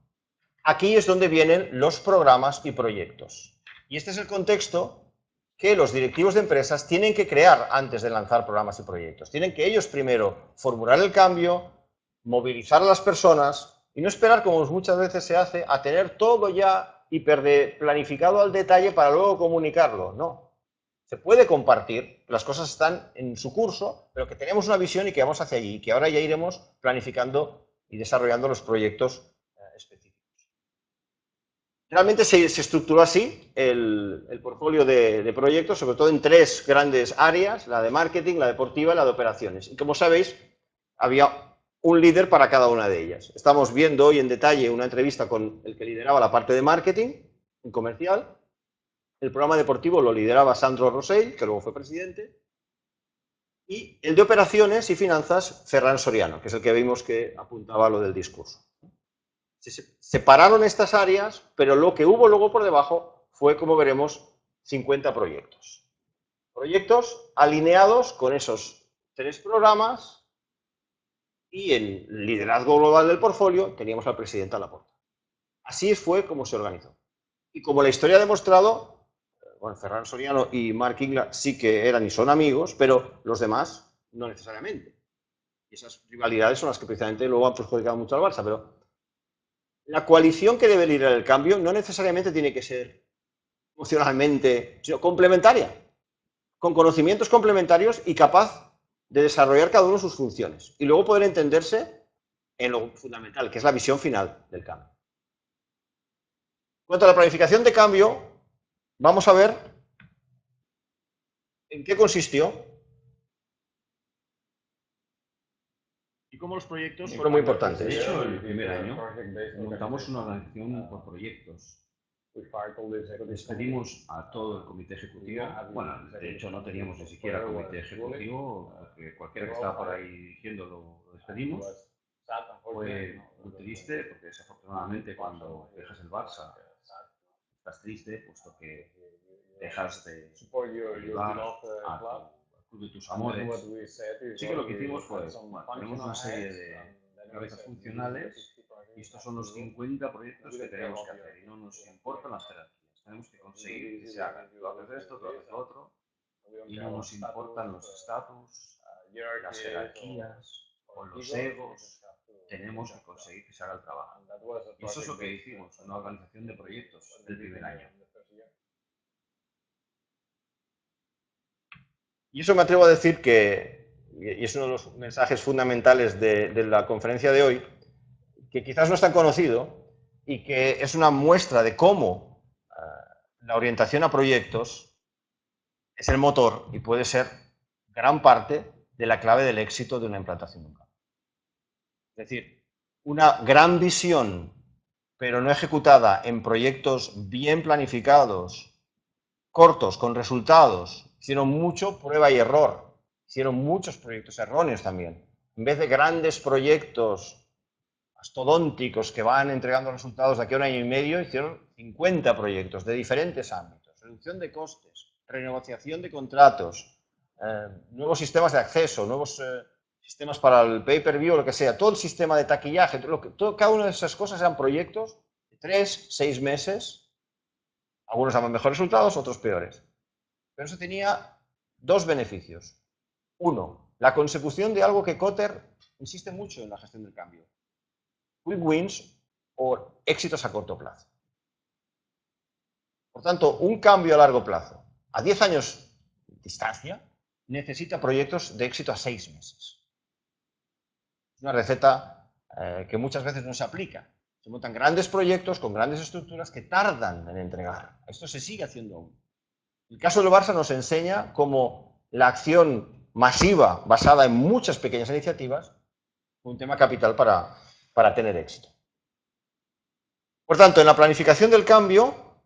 Aquí es donde vienen los programas y proyectos. Y este es el contexto que los directivos de empresas tienen que crear antes de lanzar programas y proyectos. Tienen que ellos primero formular el cambio, movilizar a las personas y no esperar, como muchas veces se hace, a tener todo ya planificado al detalle para luego comunicarlo. No. Se puede compartir, las cosas están en su curso, pero que tenemos una visión y que vamos hacia allí, y que ahora ya iremos planificando y desarrollando los proyectos específicos. Realmente se estructuró así el portfolio de proyectos, sobre todo en tres grandes áreas, la de marketing, la deportiva y la de operaciones. Y como sabéis, había un líder para cada una de ellas. Estamos viendo hoy en detalle una entrevista con el que lideraba la parte de marketing, un comercial. El programa deportivo lo lideraba Sandro Rosell, que luego fue presidente. Y el de operaciones y finanzas, Ferran Soriano, que es el que vimos que apuntaba lo del discurso. Se separaron estas áreas, pero lo que hubo luego por debajo fue, como veremos, 50 proyectos. Proyectos alineados con esos tres programas y en liderazgo global del portfolio teníamos al presidente Laporta. Así fue como se organizó. Y como la historia ha demostrado, bueno, Ferran Soriano y Marc Ingla sí que eran y son amigos, pero los demás no necesariamente. Y esas rivalidades son las que precisamente luego han perjudicado mucho al Barça, pero la coalición que debe liderar el cambio no necesariamente tiene que ser emocionalmente, sino complementaria, con conocimientos complementarios y capaz de desarrollar cada uno sus funciones y luego poder entenderse en lo fundamental, que es la visión final del cambio. En cuanto a la planificación de cambio, vamos a ver en qué consistió y cómo los proyectos fueron muy importantes. De hecho, el primer año montamos una organización por proyectos. Despedimos a todo el comité ejecutivo. Bueno, de hecho no teníamos ni siquiera comité ejecutivo, porque cualquiera que estaba por ahí dirigiendo lo despedimos. Fue muy triste, porque desafortunadamente cuando dejas el Barça estás triste, puesto que dejas de ayudar al club de tus amores. Así que lo que hicimos fue, bueno, tenemos una serie de cabezas funcionales y estos son los 50 proyectos que tenemos que hacer y no nos importan las jerarquías. Tenemos que conseguir que se hagan. Tú haces esto, tú haces lo otro y no nos importan los estatus, las jerarquías o los egos. Tenemos que conseguir que se haga el trabajo. Y eso es lo que hicimos, una organización de proyectos del primer año. Y eso me atrevo a decir que, y es uno de los mensajes fundamentales de la conferencia de hoy, que quizás no es tan conocido y que es una muestra de cómo la orientación a proyectos es el motor y puede ser gran parte de la clave del éxito de una implantación de un cambio. Es decir, una gran visión, pero no ejecutada en proyectos bien planificados, cortos, con resultados. Hicieron mucho prueba y error, hicieron muchos proyectos erróneos también. En vez de grandes proyectos mastodónticos que van entregando resultados de aquí a un año y medio, hicieron 50 proyectos de diferentes ámbitos. Reducción de costes, renegociación de contratos, nuevos sistemas de acceso, nuevos sistemas para el pay-per-view, lo que sea, todo el sistema de taquillaje, cada una de esas cosas eran proyectos de 3, 6 meses. Algunos daban mejores resultados, otros peores. Pero eso tenía dos beneficios. Uno, la consecución de algo que Kotter insiste mucho en la gestión del cambio. Quick wins o éxitos a corto plazo. Por tanto, un cambio a largo plazo, a 10 años de distancia, necesita proyectos de éxito a 6 meses. Es una receta que muchas veces no se aplica. Se montan grandes proyectos con grandes estructuras que tardan en entregar. Esto se sigue haciendo aún. El caso del Barça nos enseña cómo la acción masiva basada en muchas pequeñas iniciativas fue un tema capital para tener éxito. Por tanto, en la planificación del cambio,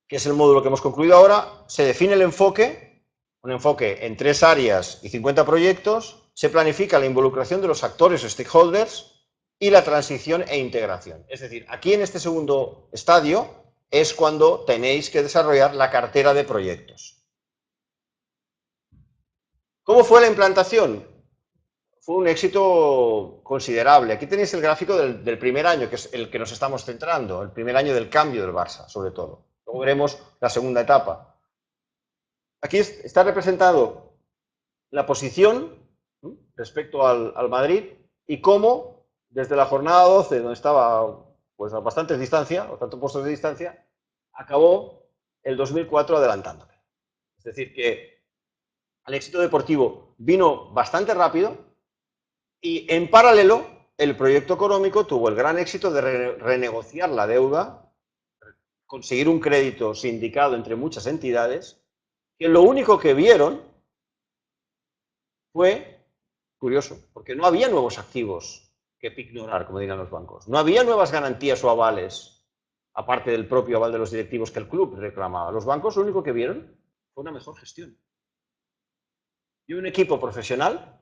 que es el módulo que hemos concluido ahora, se define el enfoque, un enfoque en 3 áreas y 50 proyectos, se planifica la involucración de los actores o stakeholders y la transición e integración. Es decir, aquí en este segundo estadio es cuando tenéis que desarrollar la cartera de proyectos. ¿Cómo fue la implantación? Fue un éxito considerable. Aquí tenéis el gráfico del primer año, que es el que nos estamos centrando, el primer año del cambio del Barça, sobre todo. Luego veremos la segunda etapa. Aquí está representado la posición respecto al Madrid y cómo desde la jornada 12, donde estaba pues a bastantes distancia, o tantos puestos de distancia, acabó el 2004 adelantándole. Es decir, que el éxito deportivo vino bastante rápido y en paralelo el proyecto económico tuvo el gran éxito de renegociar la deuda, conseguir un crédito sindicado entre muchas entidades, que lo único que vieron fue, curioso, porque no había nuevos activos que ignorar, como dirían los bancos. No había nuevas garantías o avales, aparte del propio aval de los directivos que el club reclamaba. Los bancos lo único que vieron fue una mejor gestión. Y un equipo profesional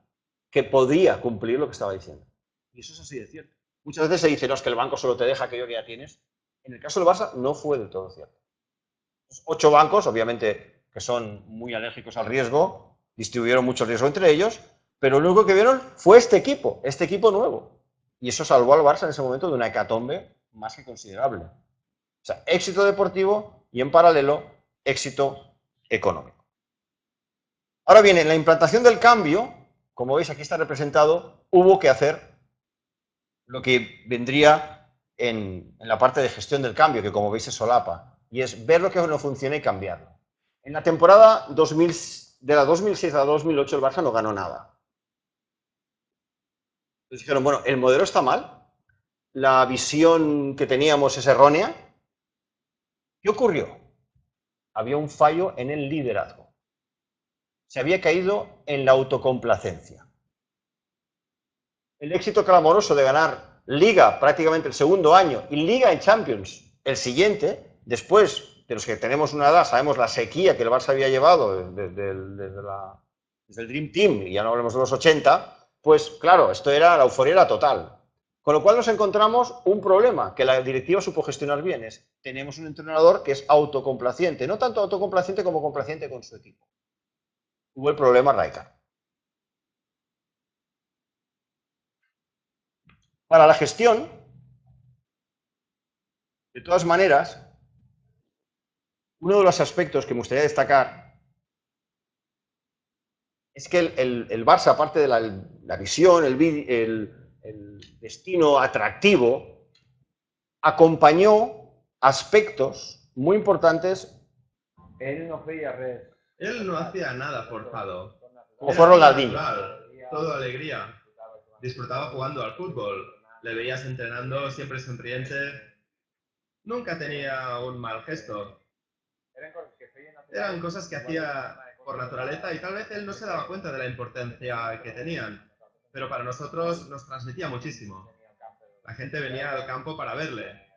que podía cumplir lo que estaba diciendo. Y eso es así de cierto. Muchas veces se dice, no, es que el banco solo te deja aquello que ya tienes. En el caso del Barça no fue del todo cierto. 8 bancos, obviamente, que son muy alérgicos al riesgo, distribuyeron mucho riesgo entre ellos, pero lo único que vieron fue este equipo nuevo. Y eso salvó al Barça en ese momento de una hecatombe más que considerable. O sea, éxito deportivo y en paralelo, éxito económico. Ahora bien, en la implantación del cambio, como veis aquí está representado, hubo que hacer lo que vendría en la parte de gestión del cambio, que como veis se solapa, y es ver lo que no funciona y cambiarlo. En la temporada 2000, de la 2006 a la 2008 el Barça no ganó nada. Entonces dijeron, bueno, el modelo está mal, la visión que teníamos es errónea. ¿Qué ocurrió? Había un fallo en el liderazgo. Se había caído en la autocomplacencia. El éxito clamoroso de ganar Liga prácticamente el segundo año y Liga en Champions el siguiente, después de los que tenemos una edad, sabemos la sequía que el Barça había llevado desde el Dream Team, y ya no hablemos de los 80, pues claro, esto era, la euforia era total. Con lo cual nos encontramos un problema que la directiva supo gestionar bien, es tenemos un entrenador que es autocomplaciente, no tanto autocomplaciente como complaciente con su equipo. Hubo el problema Rijkaard. Para la gestión, de todas maneras, uno de los aspectos que me gustaría destacar es que el Barça, aparte de la visión, el destino atractivo, acompañó aspectos muy importantes. Él no hacía res. Él no hacía nada forzado. Como fue Ronaldinho. Natural, todo alegría. Disfrutaba jugando al fútbol. Le veías entrenando, siempre sonriente. Nunca tenía un mal gesto. Eran cosas que hacía por naturaleza y tal vez él no se daba cuenta de la importancia que tenían. Pero para nosotros nos transmitía muchísimo. La gente venía al campo para verle.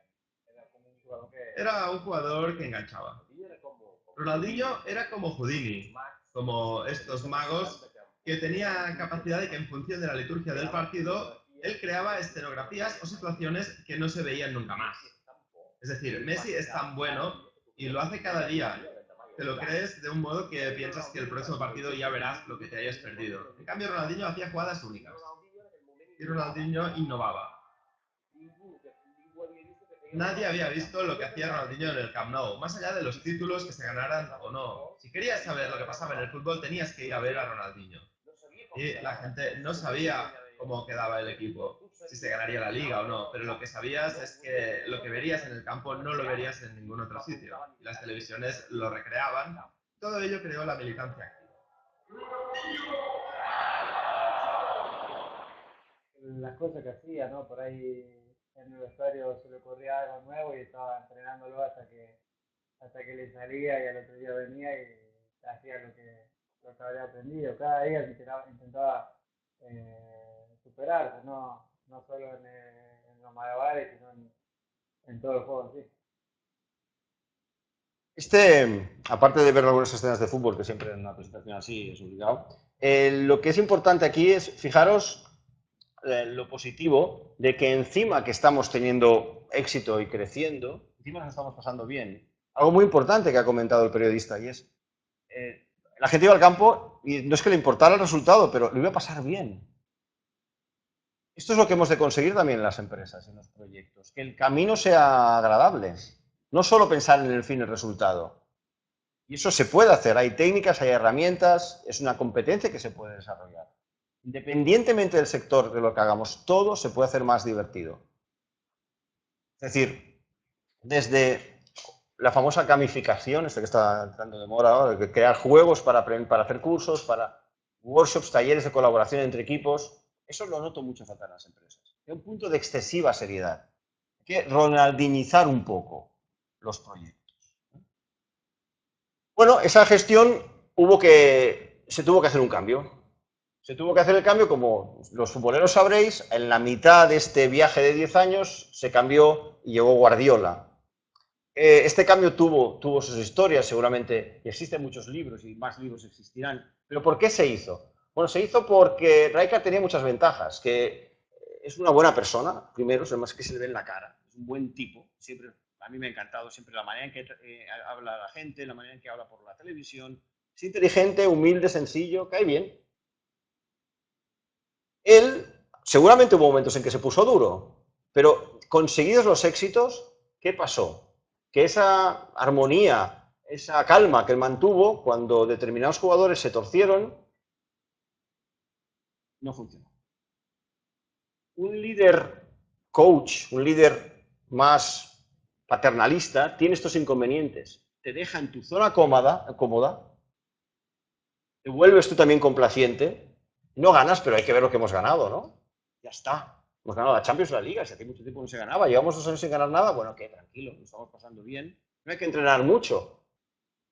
Era un jugador que enganchaba. Ronaldinho era como Houdini, como estos magos que tenía capacidad de que en función de la liturgia del partido, él creaba escenografías o situaciones que no se veían nunca más. Es decir, Messi es tan bueno y lo hace cada día. Te lo crees de un modo que piensas que el próximo partido ya verás lo que te hayas perdido. En cambio, Ronaldinho hacía jugadas únicas. Y Ronaldinho innovaba. Nadie había visto lo que hacía Ronaldinho en el Camp Nou, más allá de los títulos que se ganaran o no. Si querías saber lo que pasaba en el fútbol, tenías que ir a ver a Ronaldinho. Y la gente no sabía cómo quedaba el equipo, si se ganaría la Liga o no, pero lo que sabías es que lo que verías en el campo no lo verías en ningún otro sitio. Y las televisiones lo recreaban. Todo ello creó la militancia activa. Las cosas que hacía, ¿no? Por ahí en el vestuario se le ocurría algo nuevo y estaba entrenándolo hasta que le salía y al otro día venía y hacía lo que había aprendido. Cada día intentaba superarse, no solo en los malabares, sino en todo el juego en sí. Aparte de ver algunas escenas de fútbol, que siempre en una presentación así es obligado, lo que es importante aquí es, fijaros, lo positivo de que encima que estamos teniendo éxito y creciendo, encima nos estamos pasando bien. Algo muy importante que ha comentado el periodista y es, La gente iba al campo y no es que le importara el resultado, pero lo iba a pasar bien. Esto es lo que hemos de conseguir también en las empresas, en los proyectos, que el camino sea agradable, no solo pensar en el fin y el resultado. Y eso se puede hacer, hay técnicas, hay herramientas, es una competencia que se puede desarrollar. Independientemente del sector de lo que hagamos, todo se puede hacer más divertido. Es decir, desde la famosa gamificación, que está entrando de moda ahora, de crear juegos para hacer cursos, para workshops, talleres de colaboración entre equipos, eso lo noto mucho falta en las empresas. Hay un punto de excesiva seriedad. Hay que ronaldinizar un poco los proyectos. Bueno, esa gestión se tuvo que hacer un cambio. Se tuvo que hacer el cambio, como los futboleros sabréis, en la mitad de este viaje de 10 años se cambió y llegó Guardiola. Este cambio tuvo sus historias, seguramente, y existen muchos libros y más libros existirán. ¿Pero por qué se hizo? Bueno, se hizo porque Rijkaard tenía muchas ventajas, que es una buena persona, primero, además que se le ve en la cara, es un buen tipo, siempre, a mí me ha encantado siempre la manera en que habla la gente, la manera en que habla por la televisión, es inteligente, humilde, sencillo, cae bien. Él, seguramente hubo momentos en que se puso duro, pero conseguidos los éxitos, ¿qué pasó? Que esa armonía, esa calma que él mantuvo cuando determinados jugadores se torcieron, no funcionó. Un líder coach, un líder más paternalista, tiene estos inconvenientes. Te deja en tu zona cómoda, te vuelves tú también complaciente, no ganas, pero hay que ver lo que hemos ganado, ¿no? Ya está. Hemos ganado la Champions y la Liga, si hace mucho tiempo no se ganaba, llevamos 2 años sin ganar nada, bueno, que tranquilo, nos estamos pasando bien, no hay que entrenar mucho.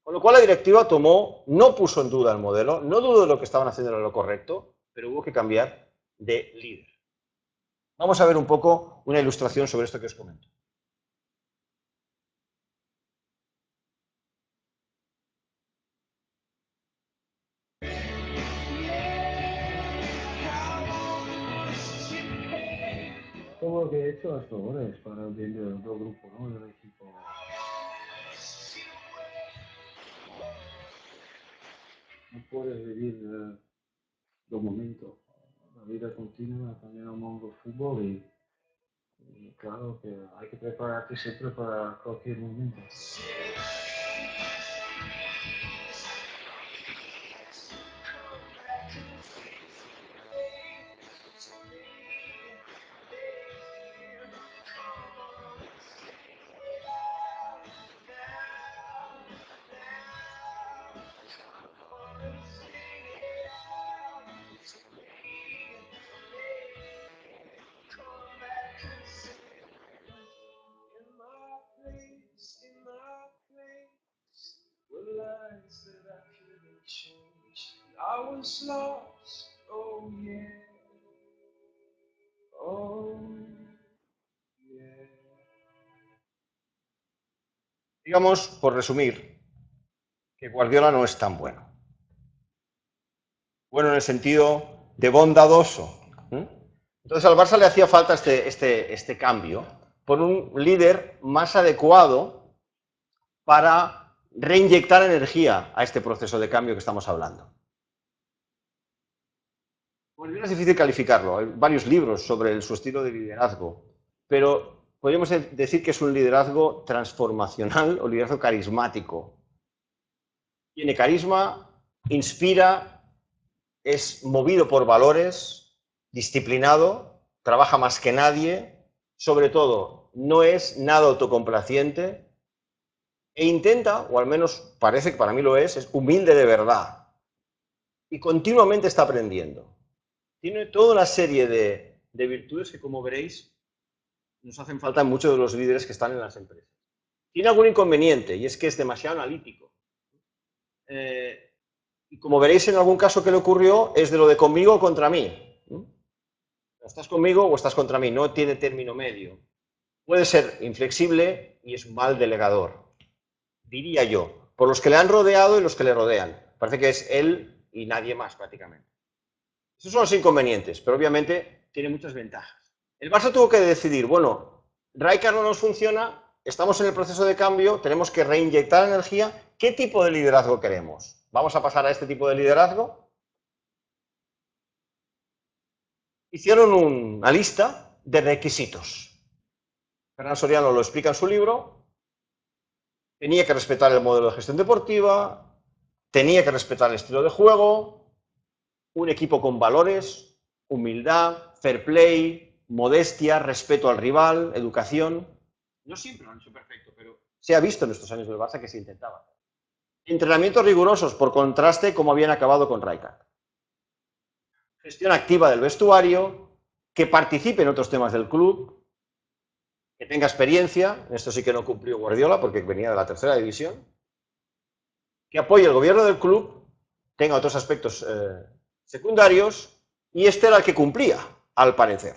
Con lo cual la directiva no puso en duda el modelo, no dudó de lo que estaban haciendo era lo correcto, pero hubo que cambiar de líder. Vamos a ver un poco una ilustración sobre esto que os comento. Todo lo que he hecho hasta ahora es para el bien del grupo, ¿no? Del equipo. No puedes vivir de un momento. La vida continua también en el mundo del fútbol y claro que hay que prepararte siempre para cualquier momento. Digamos, por resumir, que Guardiola no es tan bueno. Bueno en el sentido de bondadoso. Entonces al Barça le hacía falta este cambio por un líder más adecuado para reinyectar energía a este proceso de cambio que estamos hablando. Guardiola es difícil calificarlo, hay varios libros sobre su estilo de liderazgo, pero podríamos decir que es un liderazgo transformacional o liderazgo carismático. Tiene carisma, inspira, es movido por valores, disciplinado, trabaja más que nadie, sobre todo no es nada autocomplaciente e intenta, o al menos parece que para mí lo es humilde de verdad y continuamente está aprendiendo. Tiene toda una serie de virtudes que, como veréis, nos hacen falta en muchos de los líderes que están en las empresas. Tiene algún inconveniente y es que es demasiado analítico. Y como veréis en algún caso que le ocurrió, es de lo de conmigo o contra mí. ¿Estás conmigo o estás contra mí? No tiene término medio. Puede ser inflexible y es un mal delegador, diría yo, por los que le han rodeado y los que le rodean. Parece que es él y nadie más prácticamente. Esos son los inconvenientes, pero obviamente tiene muchas ventajas. El Barça tuvo que decidir, bueno, Rijkaard no nos funciona, estamos en el proceso de cambio, tenemos que reinyectar energía ¿qué tipo de liderazgo queremos? ¿Vamos a pasar a este tipo de liderazgo? Hicieron una lista de requisitos. Fernando Soriano lo explica en su libro. Tenía que respetar el modelo de gestión deportiva, tenía que respetar el estilo de juego, un equipo con valores, humildad, fair play, modestia, respeto al rival, educación. No siempre lo han hecho perfecto, pero se ha visto en estos años del Barça que se intentaba. Entrenamientos rigurosos, por contraste, como habían acabado con Rijkaard. Gestión activa del vestuario, que participe en otros temas del club, que tenga experiencia, en esto sí que no cumplió Guardiola porque venía de la tercera división, que apoye el gobierno del club, tenga otros aspectos secundarios, y este era el que cumplía, al parecer.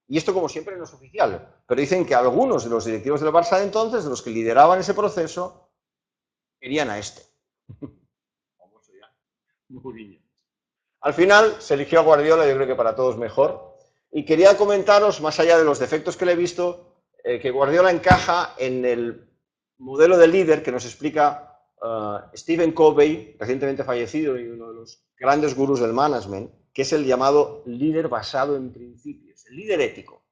Y esto, como siempre, no es oficial, pero dicen que algunos de los directivos del Barça de entonces, de los que lideraban ese proceso, querían a este. Al final se eligió a Guardiola, yo creo que para todos mejor, y quería comentaros, más allá de los defectos que le he visto, que Guardiola encaja en el modelo de líder que nos explica Stephen Covey, recientemente fallecido y uno de los grandes gurús del management, que es el llamado líder basado en principios, el líder ético,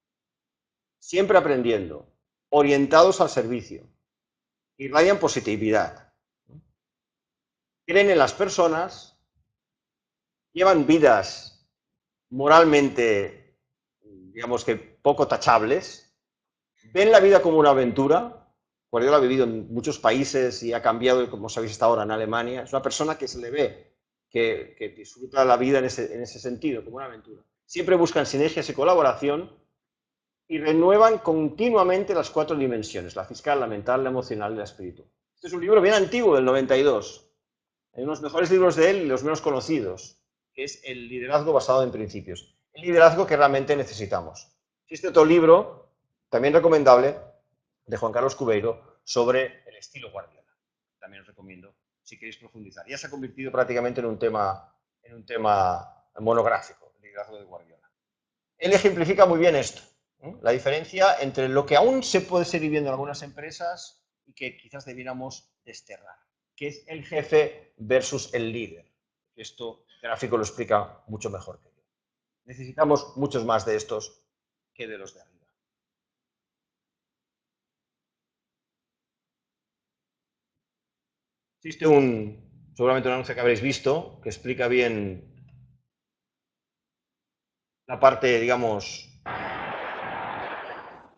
siempre aprendiendo, orientados al servicio, irradian positividad, creen en las personas, llevan vidas moralmente, digamos que poco tachables, ven la vida como una aventura. Guardiola ha vivido en muchos países y ha cambiado, como sabéis, está ahora en Alemania. Es una persona que se le ve que disfruta la vida en ese sentido, como una aventura. Siempre buscan sinergias y colaboración y renuevan continuamente las 4 dimensiones, la fiscal, la mental, la emocional y la espiritual. Este es un libro bien antiguo, del 92. Hay unos mejores libros de él y los menos conocidos, que es El liderazgo basado en principios. El liderazgo que realmente necesitamos. Existe otro libro, también recomendable, de Juan Carlos Cubeiro, sobre el estilo Guardiola. También os recomiendo, si queréis profundizar. Ya se ha convertido prácticamente en un tema monográfico, el liderazgo de Guardiola. Él ejemplifica muy bien esto, la diferencia entre lo que aún se puede seguir viendo en algunas empresas y que quizás debiéramos desterrar, que es el jefe versus el líder. Esto gráfico lo explica mucho mejor que yo. Necesitamos muchos más de estos que de los de arriba. Existe seguramente un anuncio que habréis visto, que explica bien la parte, digamos,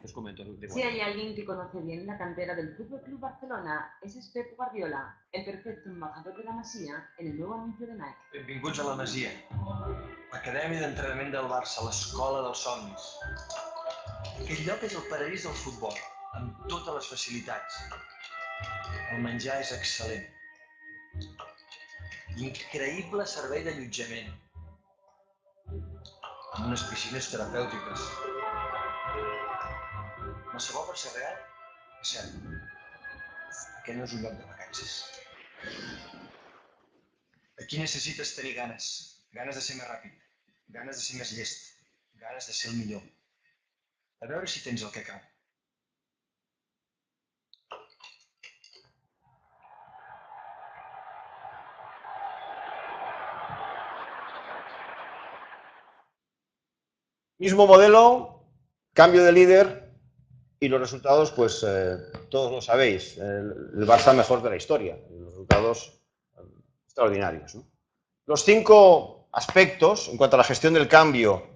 os comento. Si hay alguien que conoce bien la cantera del Fútbol Club Barcelona, es Pep Guardiola, el perfecto embajador de la Masia en el nuevo anuncio de Nike. Benvinguts a la Masia, l'acadèmia d'entrenament del Barça, l'escola dels somnis. Aquest lloc és el paradís del futbol, amb totes les facilitats. El menjar és excel·lent. Increïble servei d'allotjament. Amb unes piscines terapèutiques. Massa bo per ser real? És cert. Aquest no és un lloc de vacances. Aquí necessites tenir ganes. Ganes de ser més ràpid. Ganes de ser més llest. Ganes de ser el millor. A veure si tens el que cal. Mismo modelo, cambio de líder y los resultados, pues todos lo sabéis. El Barça mejor de la historia. Los resultados extraordinarios, ¿no? Los 5 aspectos en cuanto a la gestión del cambio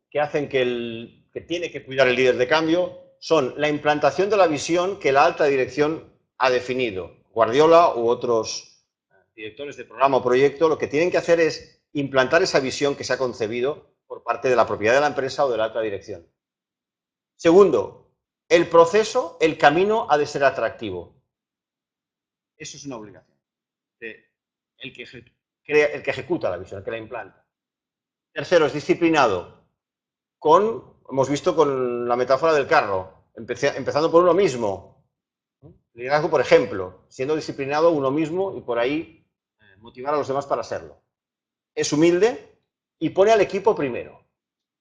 que hacen que tiene que cuidar el líder de cambio son la implantación de la visión que la alta dirección ha definido. Guardiola u otros directores de programa o proyecto lo que tienen que hacer es implantar esa visión que se ha concebido por parte de la propiedad de la empresa o de la alta dirección. Segundo, el proceso, el camino ha de ser atractivo. Eso es una obligación. El que ejecuta la visión, el que la implanta. Tercero, es disciplinado. Hemos visto con la metáfora del carro, empezando por uno mismo. Liderazgo, por ejemplo, siendo disciplinado uno mismo y por ahí motivar a los demás para serlo. Es humilde y pone al equipo primero.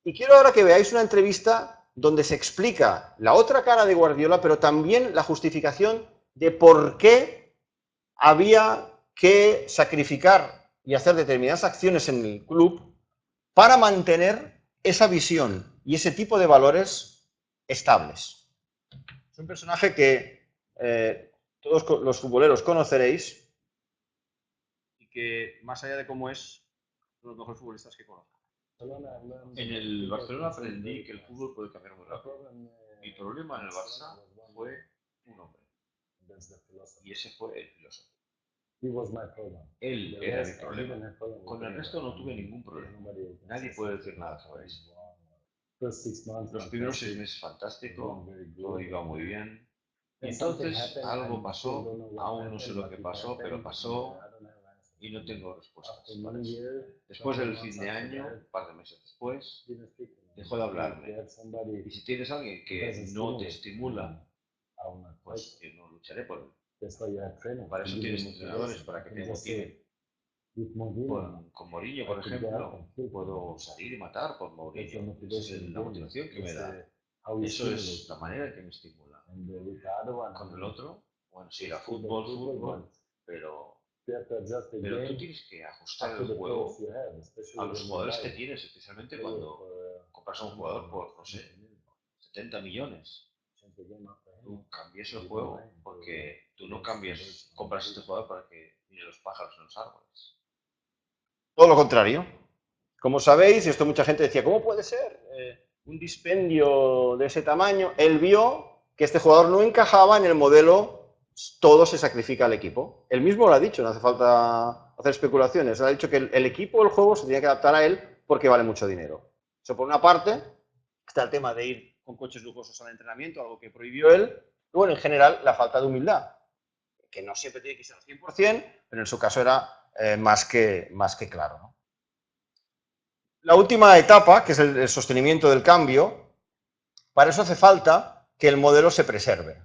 Y quiero ahora que veáis una entrevista donde se explica la otra cara de Guardiola, pero también la justificación de por qué había que sacrificar y hacer determinadas acciones en el club para mantener esa visión y ese tipo de valores estables. Es un personaje que todos los futboleros conoceréis y que, más allá de cómo es, son los mejores futbolistas que conozco. En el Barcelona aprendí que el fútbol puede cambiar muy rápido. Mi problema en el Barça fue un hombre. Y ese fue el filósofo. Él era mi problema. Con el resto no tuve ningún problema. Nadie puede decir nada sobre eso. Los primeros 6 meses fantástico, todo iba muy bien. Y entonces algo pasó, aún no sé lo que pasó, pero pasó y no tengo respuestas para eso. Después del fin de año, un par de meses después, dejó de hablarme. Y si tienes a alguien que no te estimula, pues yo no lucharé por él. Para eso tienes entrenadores, para que te motiven. Con Mourinho, por ejemplo, puedo salir y matar por Mourinho. Esa es la motivación que me da. Eso es la manera en que me estimula. Con el otro, bueno, sí, era fútbol, pero tú tienes que ajustar el juego a los jugadores que tienes, especialmente cuando compras a un jugador por, no sé, 70 millones. Tú cambias el juego porque tú no compras a este jugador para que miren los pájaros en los árboles. Todo lo contrario. Como sabéis, y esto mucha gente decía, ¿cómo puede ser un dispendio de ese tamaño? Él vio que este jugador no encajaba en el modelo, todo se sacrifica al equipo. Él mismo lo ha dicho, no hace falta hacer especulaciones. Él ha dicho que el equipo, el juego, se tenía que adaptar a él porque vale mucho dinero. Eso por una parte, está el tema de ir con coches lujosos al entrenamiento, algo que prohibió él. Y bueno, en general, la falta de humildad, que no siempre tiene que ser al 100%, pero en su caso era más que claro, ¿no? La última etapa, que es el sostenimiento del cambio, para eso hace falta que el modelo se preserve.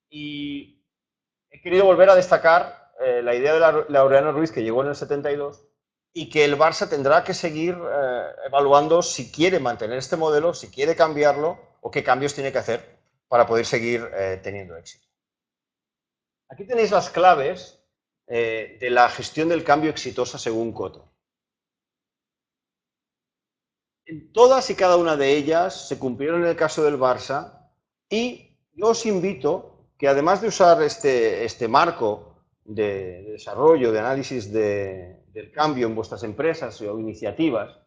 Y he querido volver a destacar la idea de Laureano Ruiz, que llegó en el 72, y que el Barça tendrá que seguir evaluando si quiere mantener este modelo, si quiere cambiarlo, o qué cambios tiene que hacer para poder seguir teniendo éxito. Aquí tenéis las claves de la gestión del cambio exitosa según Coto. En todas y cada una de ellas se cumplieron en el caso del Barça y yo os invito que además de usar este marco de desarrollo, de análisis del cambio en vuestras empresas o iniciativas,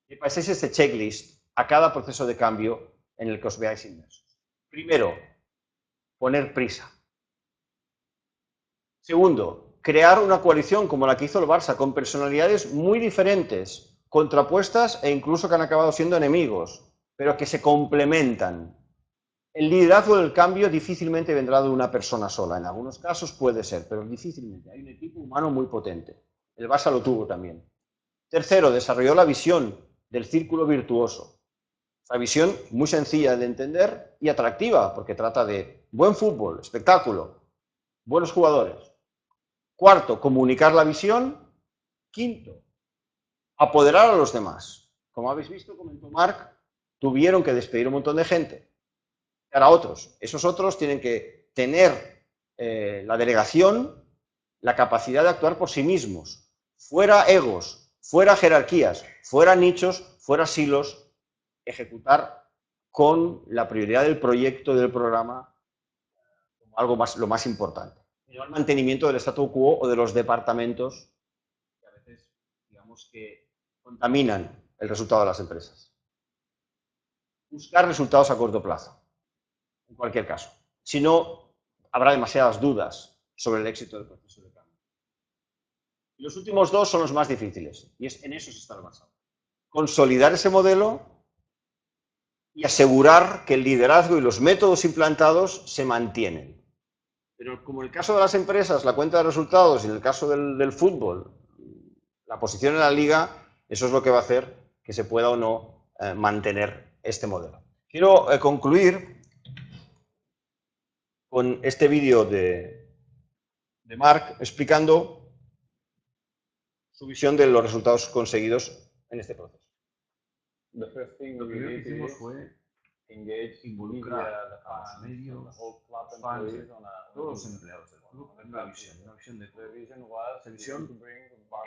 que paséis este checklist a cada proceso de cambio en el que os veáis inmersos. Primero, poner prisa. Segundo, crear una coalición como la que hizo el Barça, con personalidades muy diferentes, contrapuestas e incluso que han acabado siendo enemigos, pero que se complementan. El liderazgo del cambio difícilmente vendrá de una persona sola. En algunos casos puede ser, pero difícilmente. Hay un equipo humano muy potente. El Barça lo tuvo también. Tercero, desarrolló la visión del círculo virtuoso. Una visión muy sencilla de entender y atractiva, porque trata de buen fútbol, espectáculo, buenos jugadores. Cuarto, comunicar la visión. Quinto, apoderar a los demás. Como habéis visto, comentó Marc, tuvieron que despedir un montón de gente. Para otros, esos otros tienen que tener la delegación, la capacidad de actuar por sí mismos, fuera egos, fuera jerarquías, fuera nichos, fuera silos, ejecutar con la prioridad del proyecto, del programa, como algo más, lo más importante. Y no el mantenimiento del statu quo o de los departamentos que a veces, digamos, que contaminan el resultado de las empresas. Buscar resultados a corto plazo, en cualquier caso. Si no, habrá demasiadas dudas sobre el éxito del proceso de cambio. Y los últimos dos son los más difíciles, y en eso se está basado. Consolidar ese modelo y asegurar que el liderazgo y los métodos implantados se mantienen. Pero como en el caso de las empresas, la cuenta de resultados, y en el caso del fútbol, la posición en la liga, eso es lo que va a hacer que se pueda o no mantener este modelo. Quiero concluir con este vídeo de Marc explicando su visión de los resultados conseguidos en este proceso. Lo primero que hicimos fue involucrar a los medios, los fans, todos los empleados del club en una visión de club. Esa visión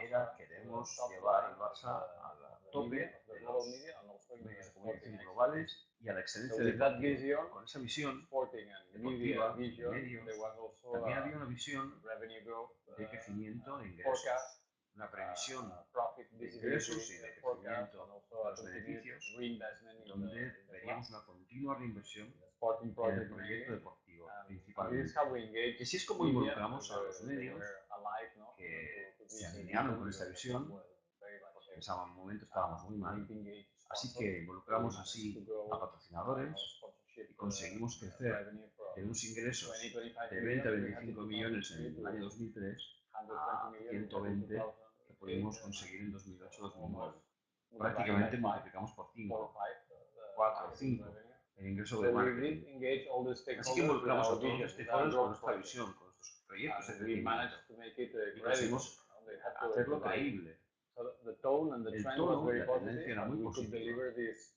era: queremos llevar al Barça al tope de los medios de comunicación globales y a la excelencia deportiva. Con esa visión deportiva, de medios, también había una visión de crecimiento de ingresos, una previsión de ingresos y de crecimiento de los beneficios, donde veríamos una continua reinversión en el proyecto deportivo, principalmente. Y así es como involucramos a los medios que se alinearon con esta visión, porque en ese momento estábamos muy mal, así que involucramos así a patrocinadores y conseguimos crecer de unos ingresos de 20 a 25 millones en el año 2003 a 120 que pudimos conseguir en 2008-2009. Prácticamente multiplicamos por 5, 4 o 5 el ingreso de marketing. Así que involucramos a todos los stakeholders con nuestra visión, con nuestros proyectos de crecimiento, y conseguimos hacerlo creíble. El tono, la tendencia era muy positiva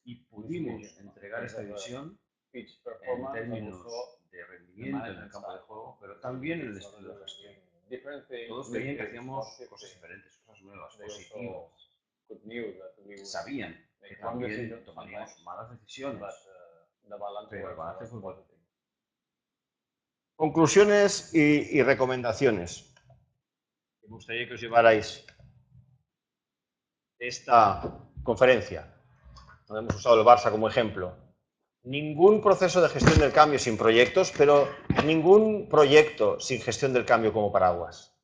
y pudimos entregar esta visión en términos de rendimiento en el campo de juego, pero también en el estilo de gestión. Todos veían que hacíamos cosas diferentes, cosas nuevas, positivas. Sabían que también tomaríamos malas decisiones, pero el balance fue positivo. Conclusiones y recomendaciones que me gustaría que os llevarais de esta conferencia, donde hemos usado el Barça como ejemplo. Ningún proceso de gestión del cambio sin proyectos, pero ningún proyecto sin gestión del cambio como paraguas.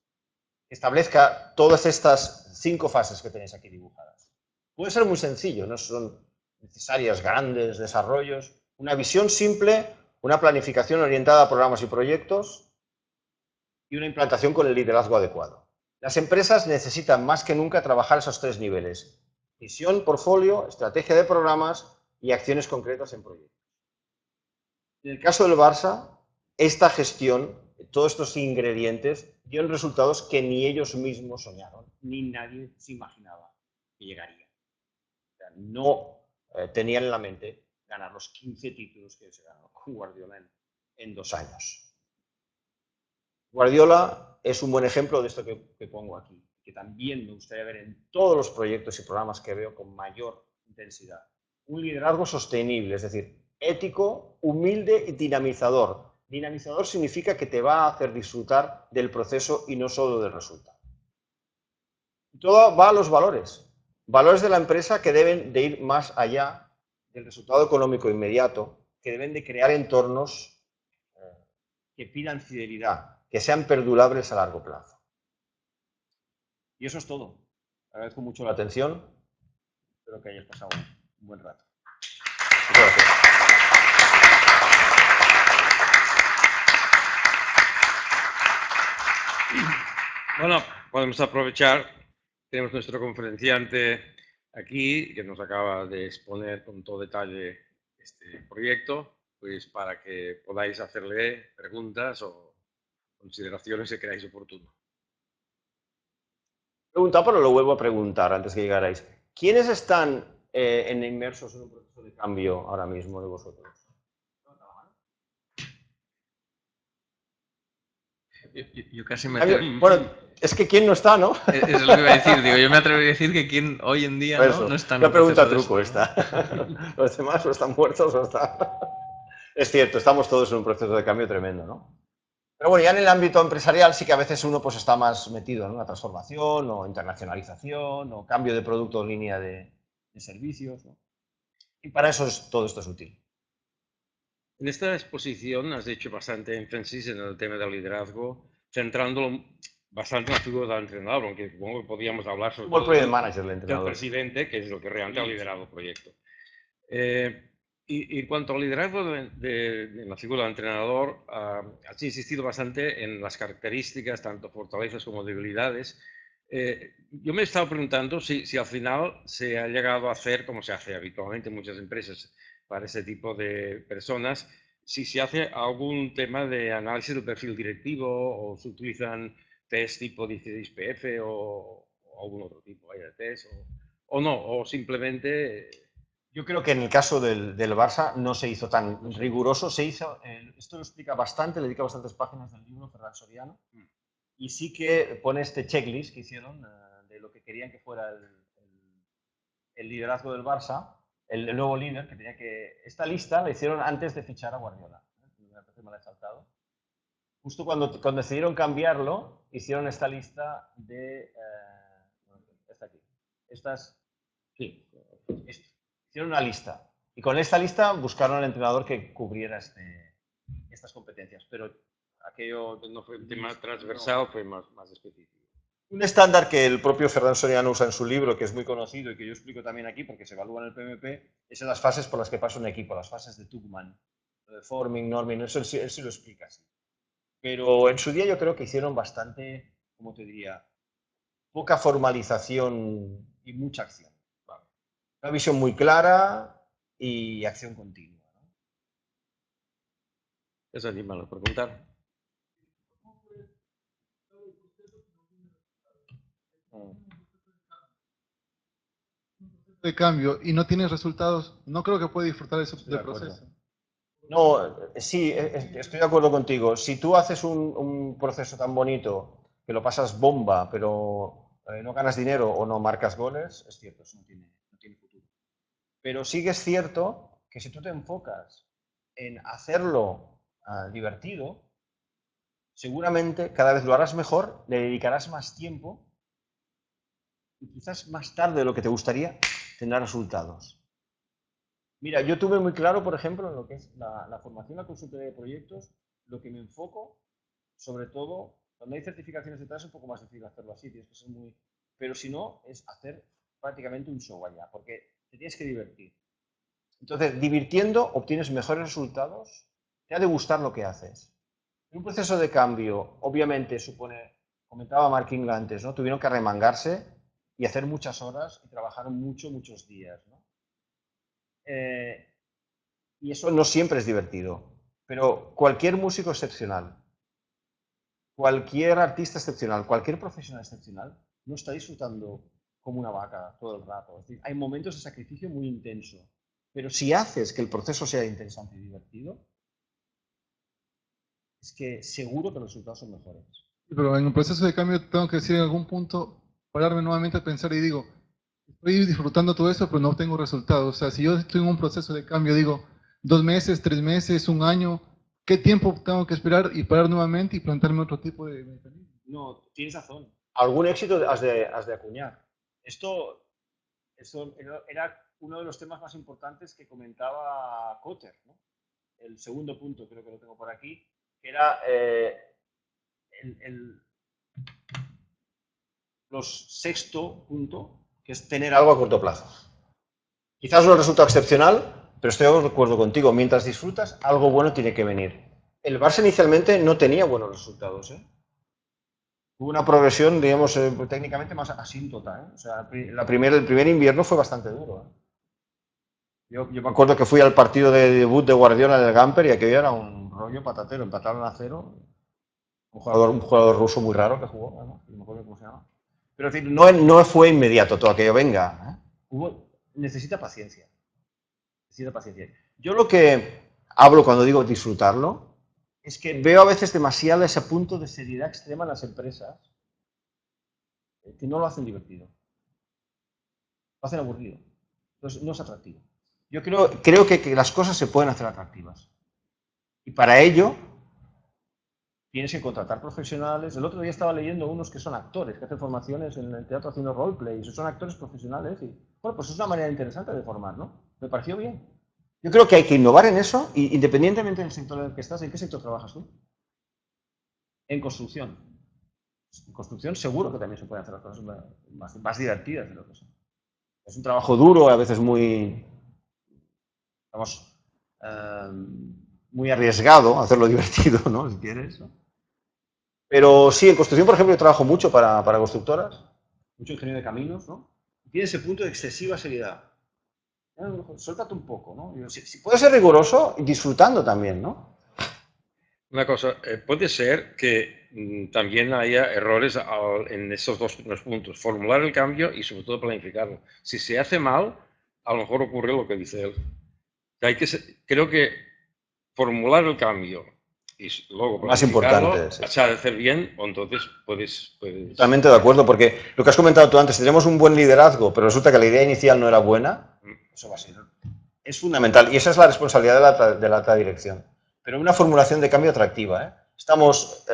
Establezca todas estas 5 fases que tenéis aquí dibujadas. Puede ser muy sencillo, no son necesarias grandes desarrollos. Una visión simple, una planificación orientada a programas y proyectos y una implantación con el liderazgo adecuado. Las empresas necesitan más que nunca trabajar esos 3 niveles: visión, portfolio, estrategia de programas y acciones concretas en proyectos. En el caso del Barça, esta gestión, todos estos ingredientes, dieron resultados que ni ellos mismos soñaron, ni nadie se imaginaba que llegaría. O sea, no tenían en la mente ganar los 15 títulos que se ganaron con Guardiola en 2 años. Guardiola es un buen ejemplo de esto que pongo aquí, que también me gustaría ver en todos los proyectos y programas que veo con mayor intensidad. Un liderazgo sostenible, es decir, ético, humilde y dinamizador. Dinamizador significa que te va a hacer disfrutar del proceso y no solo del resultado. Todo va a los valores. Valores de la empresa que deben de ir más allá del resultado económico inmediato, que deben de crear entornos que pidan fidelidad, que sean perdurables a largo plazo. Y eso es todo. Agradezco mucho la atención. Espero que hayáis pasado un buen rato. Muchas gracias. Bueno, podemos aprovechar. Tenemos nuestro conferenciante aquí, que nos acaba de exponer con todo detalle este proyecto, pues para que podáis hacerle preguntas o consideraciones que creáis oportuno. Preguntado, pero lo vuelvo a preguntar antes que llegarais. ¿Quiénes están inmersos en un proceso de cambio ahora mismo de vosotros? Yo casi me atrevo. Bueno, es que quién no está, ¿no? Es lo que iba a decir. Digo, yo me atrevo a decir que quién hoy en día no está en una un pregunta proceso truco de esto, ¿no? esta. Los demás o están muertos o están... Es cierto, estamos todos en un proceso de cambio tremendo, ¿no? Pero bueno, ya en el ámbito empresarial sí que a veces uno pues está más metido en una transformación o internacionalización o cambio de producto o línea de servicios, ¿no? Y para eso todo esto es útil. En esta exposición has hecho bastante énfasis en el tema del liderazgo, centrándolo bastante en la figura del entrenador, aunque supongo que podíamos hablar sobre el project manager, el entrenador, del presidente, que es lo que realmente ha liderado el proyecto. Y en cuanto al liderazgo de la figura del entrenador, has insistido bastante en las características, tanto fortalezas como debilidades. Yo me he estado preguntando si al final se ha llegado a hacer, como se hace habitualmente en muchas empresas para ese tipo de personas, si se hace algún tema de análisis del perfil directivo o se utilizan test tipo 16PF o algún otro tipo de test o no, o simplemente Yo creo que en el caso del Barça no se hizo tan riguroso, se hizo, esto lo explica bastante, le dedica bastantes páginas del libro Ferran Soriano, y sí que pone este checklist que hicieron de lo que querían que fuera el liderazgo del Barça, el nuevo líder, que tenía que... Esta lista la hicieron antes de fichar a Guardiola, me la he saltado. Justo cuando decidieron cambiarlo, hicieron esta lista de... esta aquí. Estas... Sí, esto. Hicieron una lista. Y con esta lista buscaron al entrenador que cubriera estas competencias. Pero aquello... No fue un tema transversal, fue más específico. Un estándar que el propio Ferran Soriano usa en su libro, que es muy conocido y que yo explico también aquí porque se evalúa en el PMP, es en las fases por las que pasa un equipo, las fases de Tugman, de forming, norming, eso él sí lo explica así. Pero en su día yo creo que hicieron bastante, ¿cómo te diría? Poca formalización y mucha acción. Vale. Una visión muy clara y acción continua. ¿No? ¿Es animal a preguntar? De cambio y no tienes resultados, no creo que pueda disfrutar eso del proceso. No, sí, estoy de acuerdo contigo. Si tú haces un proceso tan bonito que lo pasas bomba, pero no ganas dinero o no marcas goles, es cierto, eso no tiene futuro. Pero sí que es cierto que si tú te enfocas en hacerlo divertido, seguramente cada vez lo harás mejor, le dedicarás más tiempo y quizás más tarde de lo que te gustaría tendrás resultados. Mira, yo tuve muy claro, por ejemplo, en lo que es la formación, la consultoría de proyectos, lo que me enfoco, sobre todo, cuando hay certificaciones detrás es un poco más difícil hacerlo así, tienes que ser muy... Pero si no, es hacer prácticamente un show allá, porque te tienes que divertir. Entonces, divirtiendo obtienes mejores resultados, te ha de gustar lo que haces. En un proceso de cambio, obviamente, supone, comentaba Mark Ingle antes, ¿no? Tuvieron que arremangarse y hacer muchas horas y trabajaron muchos días, ¿no? Y eso no siempre es divertido, pero cualquier músico excepcional, cualquier artista excepcional, cualquier profesional excepcional, no está disfrutando como una vaca todo el rato. Es decir, hay momentos de sacrificio muy intenso, pero si haces que el proceso sea interesante y divertido, es que seguro que los resultados son mejores. Pero en el proceso de cambio tengo que decir en algún punto, pararme nuevamente a pensar y digo, estoy disfrutando todo eso, pero no tengo resultados. O sea, si yo estoy en un proceso de cambio, digo, 2 meses, 3 meses, 1 año, ¿qué tiempo tengo que esperar y parar nuevamente y plantearme otro tipo de mecanismo? No, tienes razón. Algún éxito has de acuñar. Esto era uno de los temas más importantes que comentaba Kotter, ¿no? El segundo punto, creo que lo tengo por aquí, que era los sexto punto, que es tener algo a corto plazo. Quizás no resulta excepcional, pero estoy de acuerdo contigo. Mientras disfrutas, algo bueno tiene que venir. El Barça inicialmente no tenía buenos resultados, ¿eh? Hubo una progresión, digamos, técnicamente más asíntota, ¿eh? O sea, el primer invierno fue bastante duro, ¿eh? Yo me acuerdo que fui al partido de debut de Guardiola en el Gamper y aquello era un rollo patatero, empataron a 0. Un jugador ruso muy raro que jugó, ¿no? No me acuerdo cómo se llama. Pero en fin, no fue inmediato todo aquello, venga. Necesita paciencia. Necesita paciencia. Yo lo que hablo cuando digo disfrutarlo es que veo a veces demasiado ese punto de seriedad extrema en las empresas que no lo hacen divertido. Lo hacen aburrido. Entonces no es atractivo. Yo creo que las cosas se pueden hacer atractivas. Y para ello tienes que contratar profesionales. El otro día estaba leyendo unos que son actores, que hacen formaciones en el teatro haciendo roleplay. Son actores profesionales. Y, bueno, pues es una manera interesante de formar, ¿no? Me pareció bien. Yo creo que hay que innovar en eso, y independientemente del sector en el que estás. ¿En qué sector trabajas tú? En construcción. En construcción seguro que también se pueden hacer las cosas más divertidas de lo que son. Es un trabajo duro, a veces muy, vamos, muy arriesgado hacerlo divertido, ¿no? Si quieres, ¿no? Pero sí, en construcción, por ejemplo, yo trabajo mucho para constructoras, mucho ingeniero de caminos, ¿no? Tiene ese punto de excesiva seriedad. Suéltate un poco, ¿no? Si puedes ser riguroso, disfrutando también, ¿no? Una cosa, puede ser que también haya errores en esos dos puntos, formular el cambio y sobre todo planificarlo. Si se hace mal, a lo mejor ocurre lo que dice él. Creo que formular el cambio y luego más importante, sí. Se ha de hacer bien, o entonces puedes... Totalmente de acuerdo, porque lo que has comentado tú antes, si tenemos un buen liderazgo, pero resulta que la idea inicial no era buena, eso va a ser... Es fundamental, y esa es la responsabilidad de la alta dirección. Pero una formulación de cambio atractiva, ¿eh? Estamos,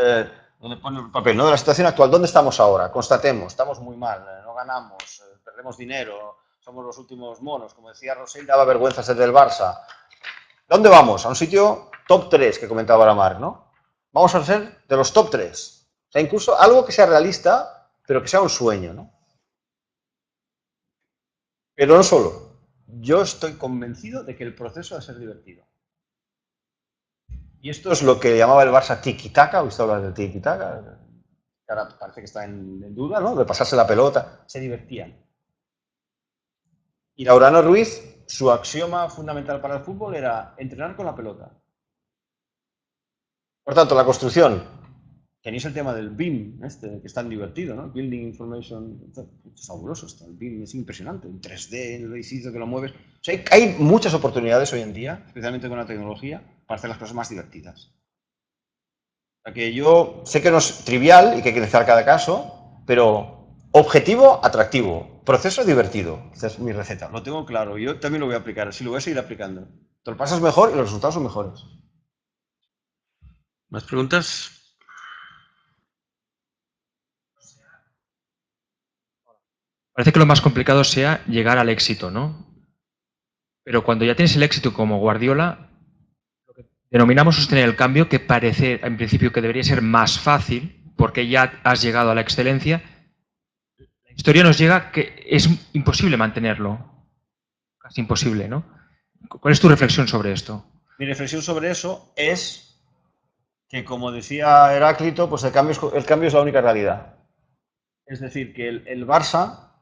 donde pone el papel, ¿no? De la situación actual, ¿dónde estamos ahora? Constatemos, estamos muy mal, no ganamos, perdemos dinero, somos los últimos monos, como decía Rosell, daba vergüenza ser del Barça. ¿Dónde vamos? A un sitio top 3 que comentaba ahora Marc, ¿no? Vamos a ser de los top 3. O sea, incluso algo que sea realista, pero que sea un sueño, ¿no? Pero no solo. Yo estoy convencido de que el proceso va a ser divertido. Y esto es lo que llamaba el Barça tiki-taka. ¿Oíste hablar del tiki-taka? Ahora parece que está en duda, ¿no? De pasarse la pelota. Se divertían. Y Laurano Ruiz, su axioma fundamental para el fútbol era entrenar con la pelota. Por tanto, la construcción, tenéis el tema del BIM, que es tan divertido, ¿no? Building Information, es fabuloso esto, el BIM es impresionante, en 3D, en el edificio que lo mueves. O sea, hay muchas oportunidades hoy en día, especialmente con la tecnología, para hacer las cosas más divertidas. O sea, que yo sé que no es trivial y que hay que analizar cada caso, pero objetivo, atractivo, proceso divertido. Esa es mi receta, lo tengo claro, yo también lo voy a aplicar, así lo voy a seguir aplicando. Te lo pasas mejor y los resultados son mejores. ¿Más preguntas? Parece que lo más complicado sea llegar al éxito, ¿no? Pero cuando ya tienes el éxito como Guardiola, lo que denominamos sostener el cambio, que parece en principio que debería ser más fácil, porque ya has llegado a la excelencia, la historia nos llega que es imposible mantenerlo. Casi imposible, ¿no? ¿Cuál es tu reflexión sobre esto? Mi reflexión sobre eso es que, como decía Heráclito, pues el cambio es la única realidad. Es decir, que el Barça,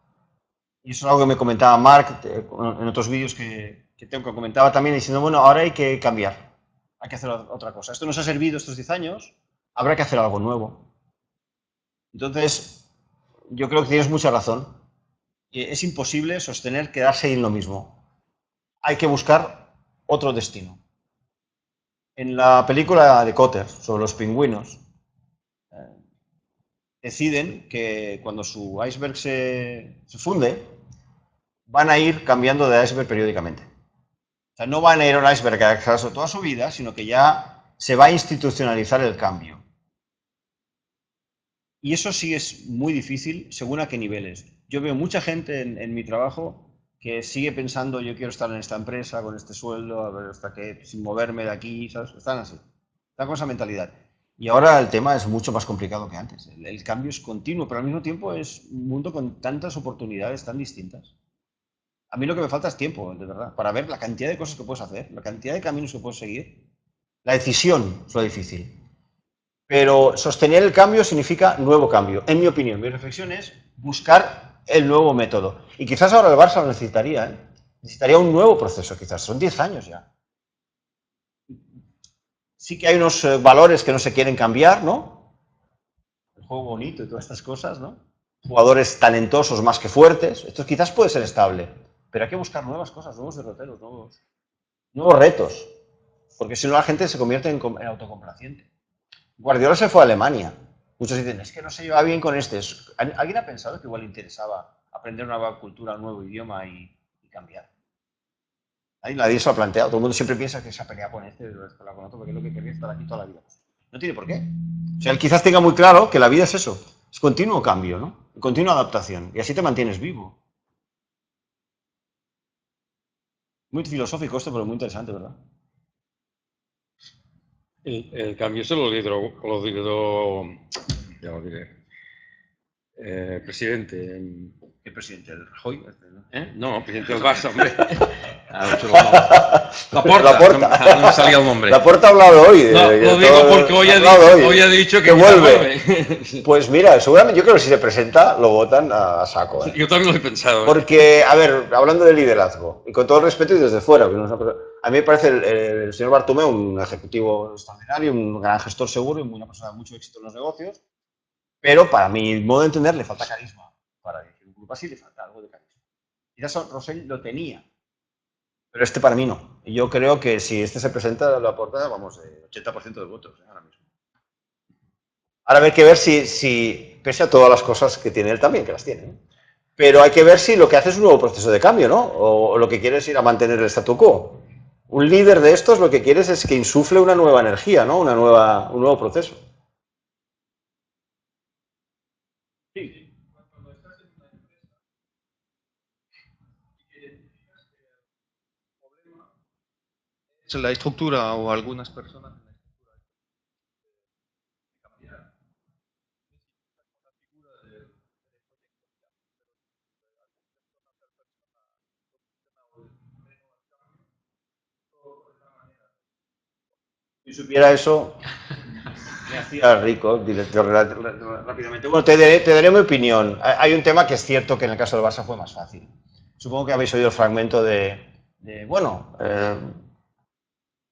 y eso es algo que me comentaba Marc en otros vídeos que tengo, que comentaba también, diciendo, bueno, ahora hay que cambiar, hay que hacer otra cosa. Esto nos ha servido estos 10 años, habrá que hacer algo nuevo. Entonces, yo creo que tienes mucha razón. Es imposible sostener quedarse en lo mismo. Hay que buscar otro destino. En la película de Cotter, sobre los pingüinos, deciden que cuando su iceberg se funde, van a ir cambiando de iceberg periódicamente. O sea, no van a ir a un iceberg que ha quedarse toda su vida, sino que ya se va a institucionalizar el cambio. Y eso sí es muy difícil según a qué niveles. Yo veo mucha gente en mi trabajo que sigue pensando, yo quiero estar en esta empresa, con este sueldo, a ver hasta que, sin moverme de aquí, ¿sabes? Están así, están con esa mentalidad. Y ahora el tema es mucho más complicado que antes. El cambio es continuo, pero al mismo tiempo es un mundo con tantas oportunidades tan distintas. A mí lo que me falta es tiempo, de verdad, para ver la cantidad de cosas que puedes hacer, la cantidad de caminos que puedes seguir. La decisión es lo difícil. Pero sostener el cambio significa nuevo cambio. En mi opinión, mi reflexión es buscar el nuevo método. Y quizás ahora el Barça lo necesitaría, ¿eh? Necesitaría un nuevo proceso, quizás. Son 10 años ya. Sí que hay unos valores que no se quieren cambiar, ¿no? El juego bonito y todas estas cosas, ¿no? Jugadores talentosos más que fuertes. Esto quizás puede ser estable. Pero hay que buscar nuevas cosas, nuevos derroteros, nuevos retos. Porque si no la gente se convierte en autocomplaciente. Guardiola se fue a Alemania. Muchos dicen, es que no se lleva bien con este. ¿Alguien ha pensado que igual le interesaba aprender una nueva cultura, un nuevo idioma y cambiar? Nadie se lo ha planteado. Todo el mundo siempre piensa que se ha peleado con este con otro porque es lo que quería estar aquí toda la vida. No tiene por qué. O sea, él quizás tenga muy claro que la vida es eso. Es continuo cambio, ¿no? Continua adaptación. Y así te mantienes vivo. Muy filosófico esto, pero muy interesante, ¿verdad? El cambio se lo lideró, ya lo diré, presidente. ¿Qué presidente? ¿El Rajoy? No, presidente del Barça, hombre. Laporta. No me salía el nombre. Laporta ha hablado hoy. No, lo digo porque hoy ha dicho que vuelve. Pues mira, seguramente yo creo que si se presenta lo votan a saco. Yo también lo he pensado. Porque, a ver, hablando de liderazgo, y con todo el respeto y desde fuera, a mí me parece el señor Bartomeu un ejecutivo extraordinario, un gran gestor seguro y una persona de mucho éxito en los negocios, pero para mi modo de entender le falta carisma. Para dirigir un grupo así le falta algo de carisma. Quizás Rosell lo tenía, Pero este para mí no. Y yo creo que si este se presenta, lo aporta, vamos, 80% de votos ahora mismo. Ahora hay que ver si, pese a todas las cosas que tiene él también, que las tiene, ¿no? Pero hay que ver si lo que hace es un nuevo proceso de cambio, ¿no? O lo que quiere es ir a mantener el statu quo. Un líder de estos lo que quieres es que insufle una nueva energía, ¿no? Un nuevo proceso. Sí. Es la estructura o algunas personas. Si supiera eso, me hacía rico, director, rápidamente. Bueno, te daré mi opinión. Hay un tema que es cierto que en el caso del Barça fue más fácil. Supongo que habéis oído el fragmento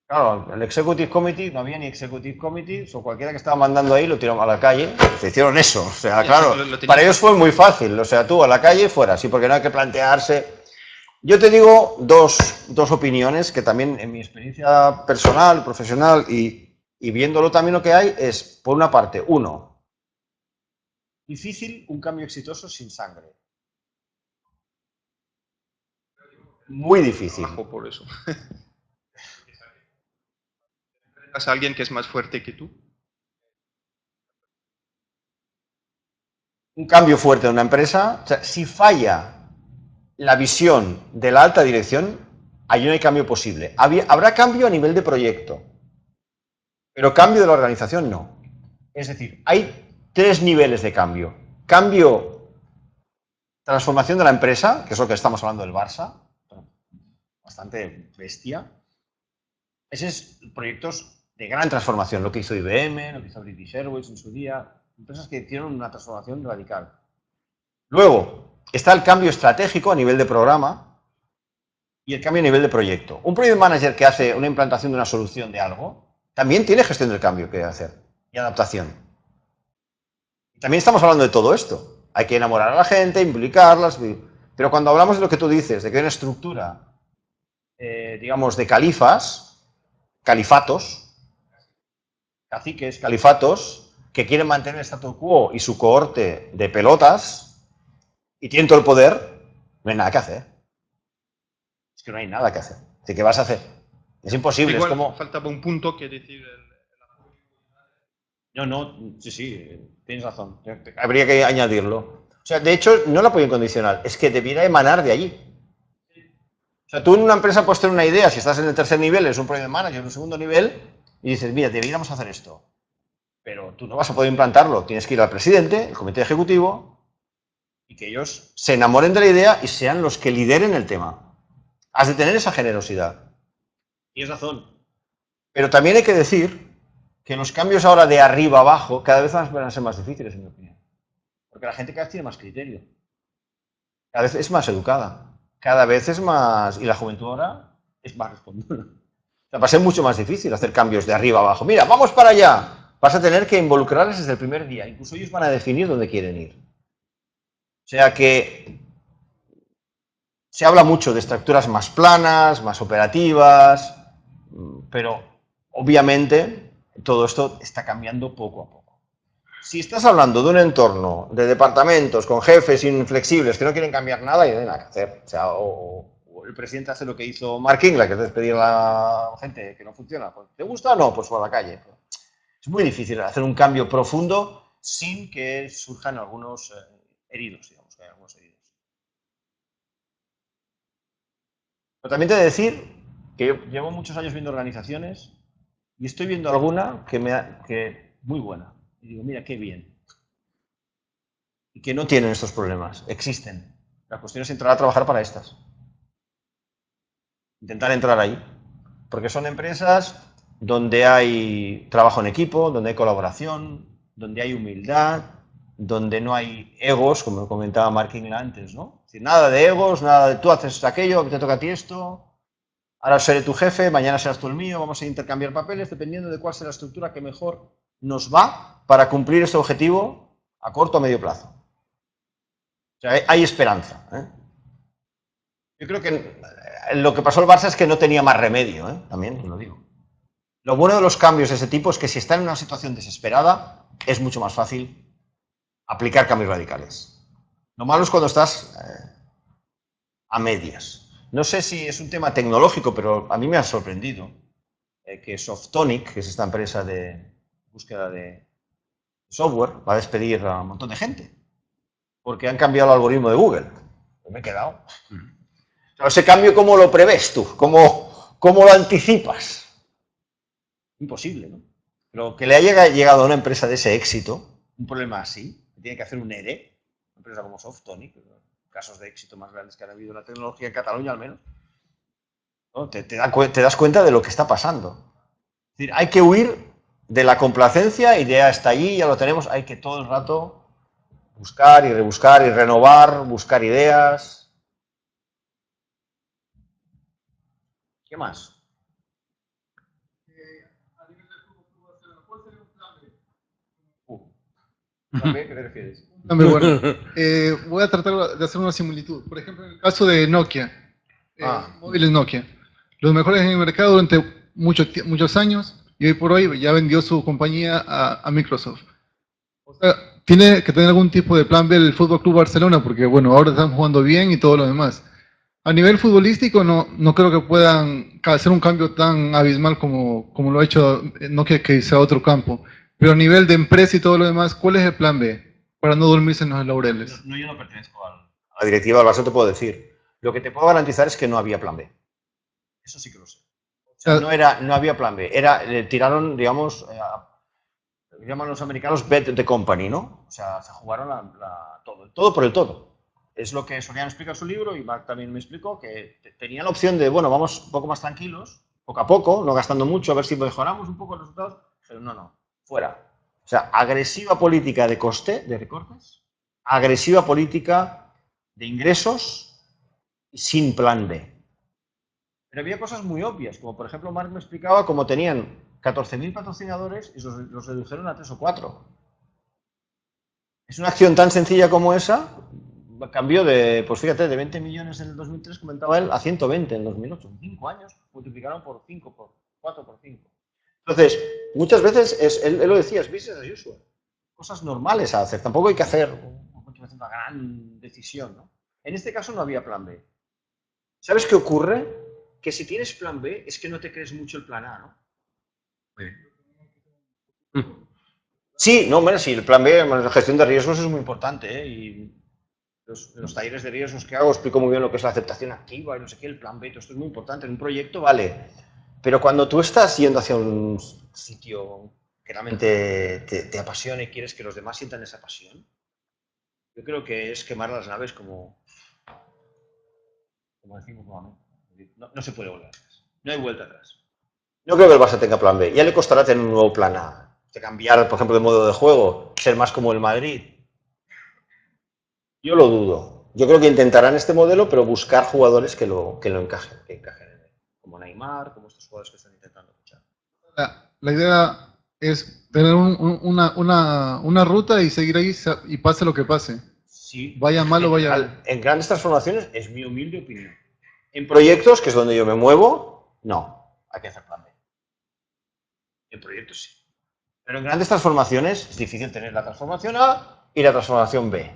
claro, el Executive Committee, no había ni Executive Committee, o cualquiera que estaba mandando ahí lo tiraron a la calle, se hicieron eso. O sea, claro, para ellos fue muy fácil. O sea, tú a la calle fuera, sí, porque no hay que plantearse. Yo te digo dos opiniones que también en mi experiencia personal, profesional y viéndolo también lo que hay es, por una parte, difícil un cambio exitoso sin sangre. Muy difícil. Por eso. ¿Has a alguien que es más fuerte que tú? Un cambio fuerte en una empresa, o sea, si falla la visión de la alta dirección, ahí no hay cambio posible. Habrá cambio a nivel de proyecto, pero cambio de la organización no. Es decir, hay 3 niveles de cambio. Transformación de la empresa, que es lo que estamos hablando del Barça, bastante bestia. Ese es proyectos de gran transformación, lo que hizo IBM, lo que hizo British Airways en su día, empresas que hicieron una transformación radical. Luego está el cambio estratégico a nivel de programa y el cambio a nivel de proyecto. Un project manager que hace una implantación de una solución de algo, también tiene gestión del cambio que hacer y adaptación. También estamos hablando de todo esto. Hay que enamorar a la gente, implicarlas, pero cuando hablamos de lo que tú dices, de que hay una estructura, digamos, de califatos, caciques, califatos, que quieren mantener el statu quo y su cohorte de pelotas y tienen todo el poder, no hay nada que hacer. Es que no hay nada que hacer. Así que vas a hacer. Es imposible. Igual es como... faltaba un punto que decir. No, sí, tienes razón. Habría que añadirlo. O sea, de hecho, no el apoyo incondicional, es que debiera emanar de allí. O sea, tú en una empresa puedes tener una idea, si estás en el tercer nivel, eres un project manager, en un segundo nivel, y dices, mira, deberíamos hacer esto. Pero tú no vas a poder implantarlo, tienes que ir al presidente, el comité ejecutivo, y que ellos se enamoren de la idea y sean los que lideren el tema. Has de tener esa generosidad. Tienes razón. Pero también hay que decir que los cambios ahora de arriba a abajo cada vez van a ser más difíciles, en mi opinión. Porque la gente cada vez tiene más criterio. Cada vez es más educada. Cada vez es más... Y la juventud ahora es más respondona. O sea, va a ser mucho más difícil hacer cambios de arriba a abajo. Mira, vamos para allá. Vas a tener que involucrarles desde el primer día. Incluso ellos van a definir dónde quieren ir. O sea que se habla mucho de estructuras más planas, más operativas, pero obviamente todo esto está cambiando poco a poco. Si estás hablando de un entorno de departamentos con jefes inflexibles que no quieren cambiar nada, y no hay nada que hacer. O sea, o el presidente hace lo que hizo Mark Inglis, que es despedir a la gente que no funciona. Pues, ¿te gusta o no? Pues por la calle. Es muy difícil hacer un cambio profundo sin que surjan algunos heridos, digamos, que hay algunos heridos. Pero también te he de decir que yo llevo muchos años viendo organizaciones y estoy viendo alguna que muy buena. Y digo, mira, qué bien. Y que no tienen estos problemas. Existen. La cuestión es entrar a trabajar para estas. Intentar entrar ahí. Porque son empresas donde hay trabajo en equipo, donde hay colaboración, donde hay humildad, donde no hay egos, como comentaba Mark Inglis antes, ¿no? Es decir, nada de egos, nada de tú haces aquello, te toca a ti esto, ahora seré tu jefe, mañana serás tú el mío, vamos a intercambiar papeles dependiendo de cuál sea la estructura que mejor nos va para cumplir este objetivo a corto o medio plazo. O sea, hay esperanza. Yo creo que lo que pasó al Barça es que no tenía más remedio, ¿eh? También lo digo. Lo bueno de los cambios de ese tipo es que si está en una situación desesperada, es mucho más fácil aplicar cambios radicales. Lo malo es cuando estás a medias. No sé si es un tema tecnológico, pero a mí me ha sorprendido que Softonic, que es esta empresa de búsqueda de software, va a despedir a un montón de gente, porque han cambiado el algoritmo de Google. Me he quedado. Pero ese cambio, ¿cómo lo prevés tú? ¿Cómo lo anticipas? Imposible, ¿no? Pero que le haya llegado a una empresa de ese éxito, un problema así, que tiene que hacer un ERE, una empresa como Softonic, casos de éxito más grandes que han habido en la tecnología en Cataluña al menos, ¿no? Te das cuenta de lo que está pasando. Es decir, hay que huir de la complacencia, idea está allí, ya lo tenemos, hay que todo el rato buscar y rebuscar y renovar, buscar ideas. ¿Qué más? A nivel del Fútbol Barcelona, ¿cuál sería un plan B? ¿Plan B? ¿Qué te refieres? Plan B, bueno. Voy a tratar de hacer una similitud. Por ejemplo, en el caso de Nokia, móviles Nokia, los mejores en el mercado durante muchos años, y hoy por hoy ya vendió su compañía a Microsoft. O sea, tiene que tener algún tipo de plan B el Fútbol Club Barcelona, porque bueno, ahora están jugando bien y todo lo demás. A nivel futbolístico no creo que puedan hacer un cambio tan abismal como lo ha hecho Nokia, que sea otro campo. Pero a nivel de empresa y todo lo demás, ¿cuál es el plan B? Para no dormirse en los laureles. No, yo no pertenezco a la directiva del Barça, te puedo decir. Lo que te puedo garantizar es que no había plan B. Eso sí que lo sé. O sea, no había plan B. Tiraron, digamos, llaman los americanos bet the company, ¿no? O sea, se jugaron todo por el todo. Es lo que Soriano explica en su libro y Marc también me explicó, que tenía la opción de, bueno, vamos un poco más tranquilos, poco a poco, no gastando mucho, a ver si mejoramos un poco los resultados. Pero no, fuera. O sea, agresiva política de coste, de recortes, agresiva política de ingresos y sin plan B. Pero había cosas muy obvias, como por ejemplo Marc me explicaba cómo tenían 14.000 patrocinadores y los redujeron a 3 o 4. Es una acción tan sencilla como esa, cambió de, pues fíjate, de 20 millones en el 2003, comentaba él, a 120 en 2008. En 5 años multiplicaron por 5, por 4, por 5. Entonces, muchas veces, él lo decía, es business as usual. Cosas normales a hacer. Tampoco hay que hacer una gran decisión, ¿no? En este caso no había plan B. ¿Sabes qué ocurre? Que si tienes plan B es que no te crees mucho el plan A, ¿no? Sí, no, bueno, sí, el plan B, la gestión de riesgos es muy importante, ¿eh? Y los talleres de riesgos que hago explico muy bien lo que es la aceptación activa y no sé qué, el plan B, todo esto es muy importante. En un proyecto, vale. Pero cuando tú estás yendo hacia un sitio que realmente te apasiona y quieres que los demás sientan esa pasión, yo creo que es quemar las naves como decimos nuevamente. No se puede volver atrás. No hay vuelta atrás. No creo que el Barça tenga plan B. Ya le costará tener un nuevo plan A. De cambiar, por ejemplo, de modo de juego, ser más como el Madrid. Yo lo dudo. Yo creo que intentarán este modelo, pero buscar jugadores que lo encajen, en él. Como Neymar, como estos jugadores que están intentando fichar. La idea es tener una ruta y seguir ahí y pase lo que pase. Sí. Vaya mal o vaya bien. En grandes transformaciones es mi humilde opinión. En proyectos, que es donde yo me muevo, no. Hay que hacer plan B. En proyectos sí. Pero en grandes transformaciones es difícil tener la transformación A y la transformación B.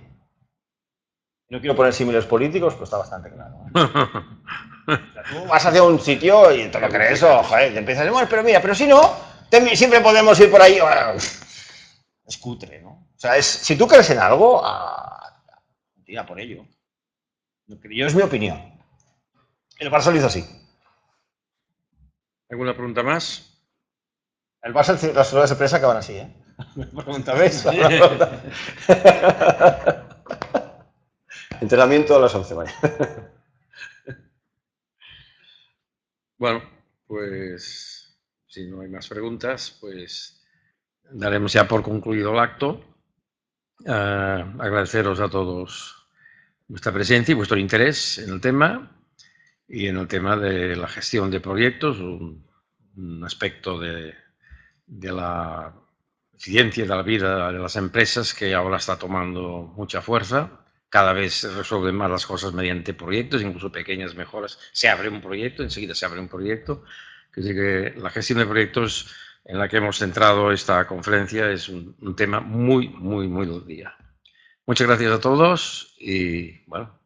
No quiero poner símiles políticos, pero está bastante claro. O sea, tú vas hacia un sitio y te lo crees, joder, te empiezas a decir, bueno, pero mira, pero si no, siempre podemos ir por ahí. Es cutre, ¿no? O sea, si tú crees en algo, tira por ello. Yo es mi opinión. El Barça lo hizo así. ¿Alguna pregunta más? El Barça, las ruedas de prensa acaban así, ¿eh? Pregunta, ¿ves? Entrenamiento a las 11, vaya. Bueno, pues si no hay más preguntas, pues daremos ya por concluido el acto. Agradeceros a todos vuestra presencia y vuestro interés en el tema y en el tema de la gestión de proyectos, un aspecto de la eficiencia de la vida de las empresas que ahora está tomando mucha fuerza cada vez se resuelven más las cosas mediante proyectos, incluso pequeñas mejoras. Se abre un proyecto, enseguida se abre un proyecto. Así que la gestión de proyectos en la que hemos centrado esta conferencia es un tema muy, muy, muy del día. Muchas gracias a todos y, bueno,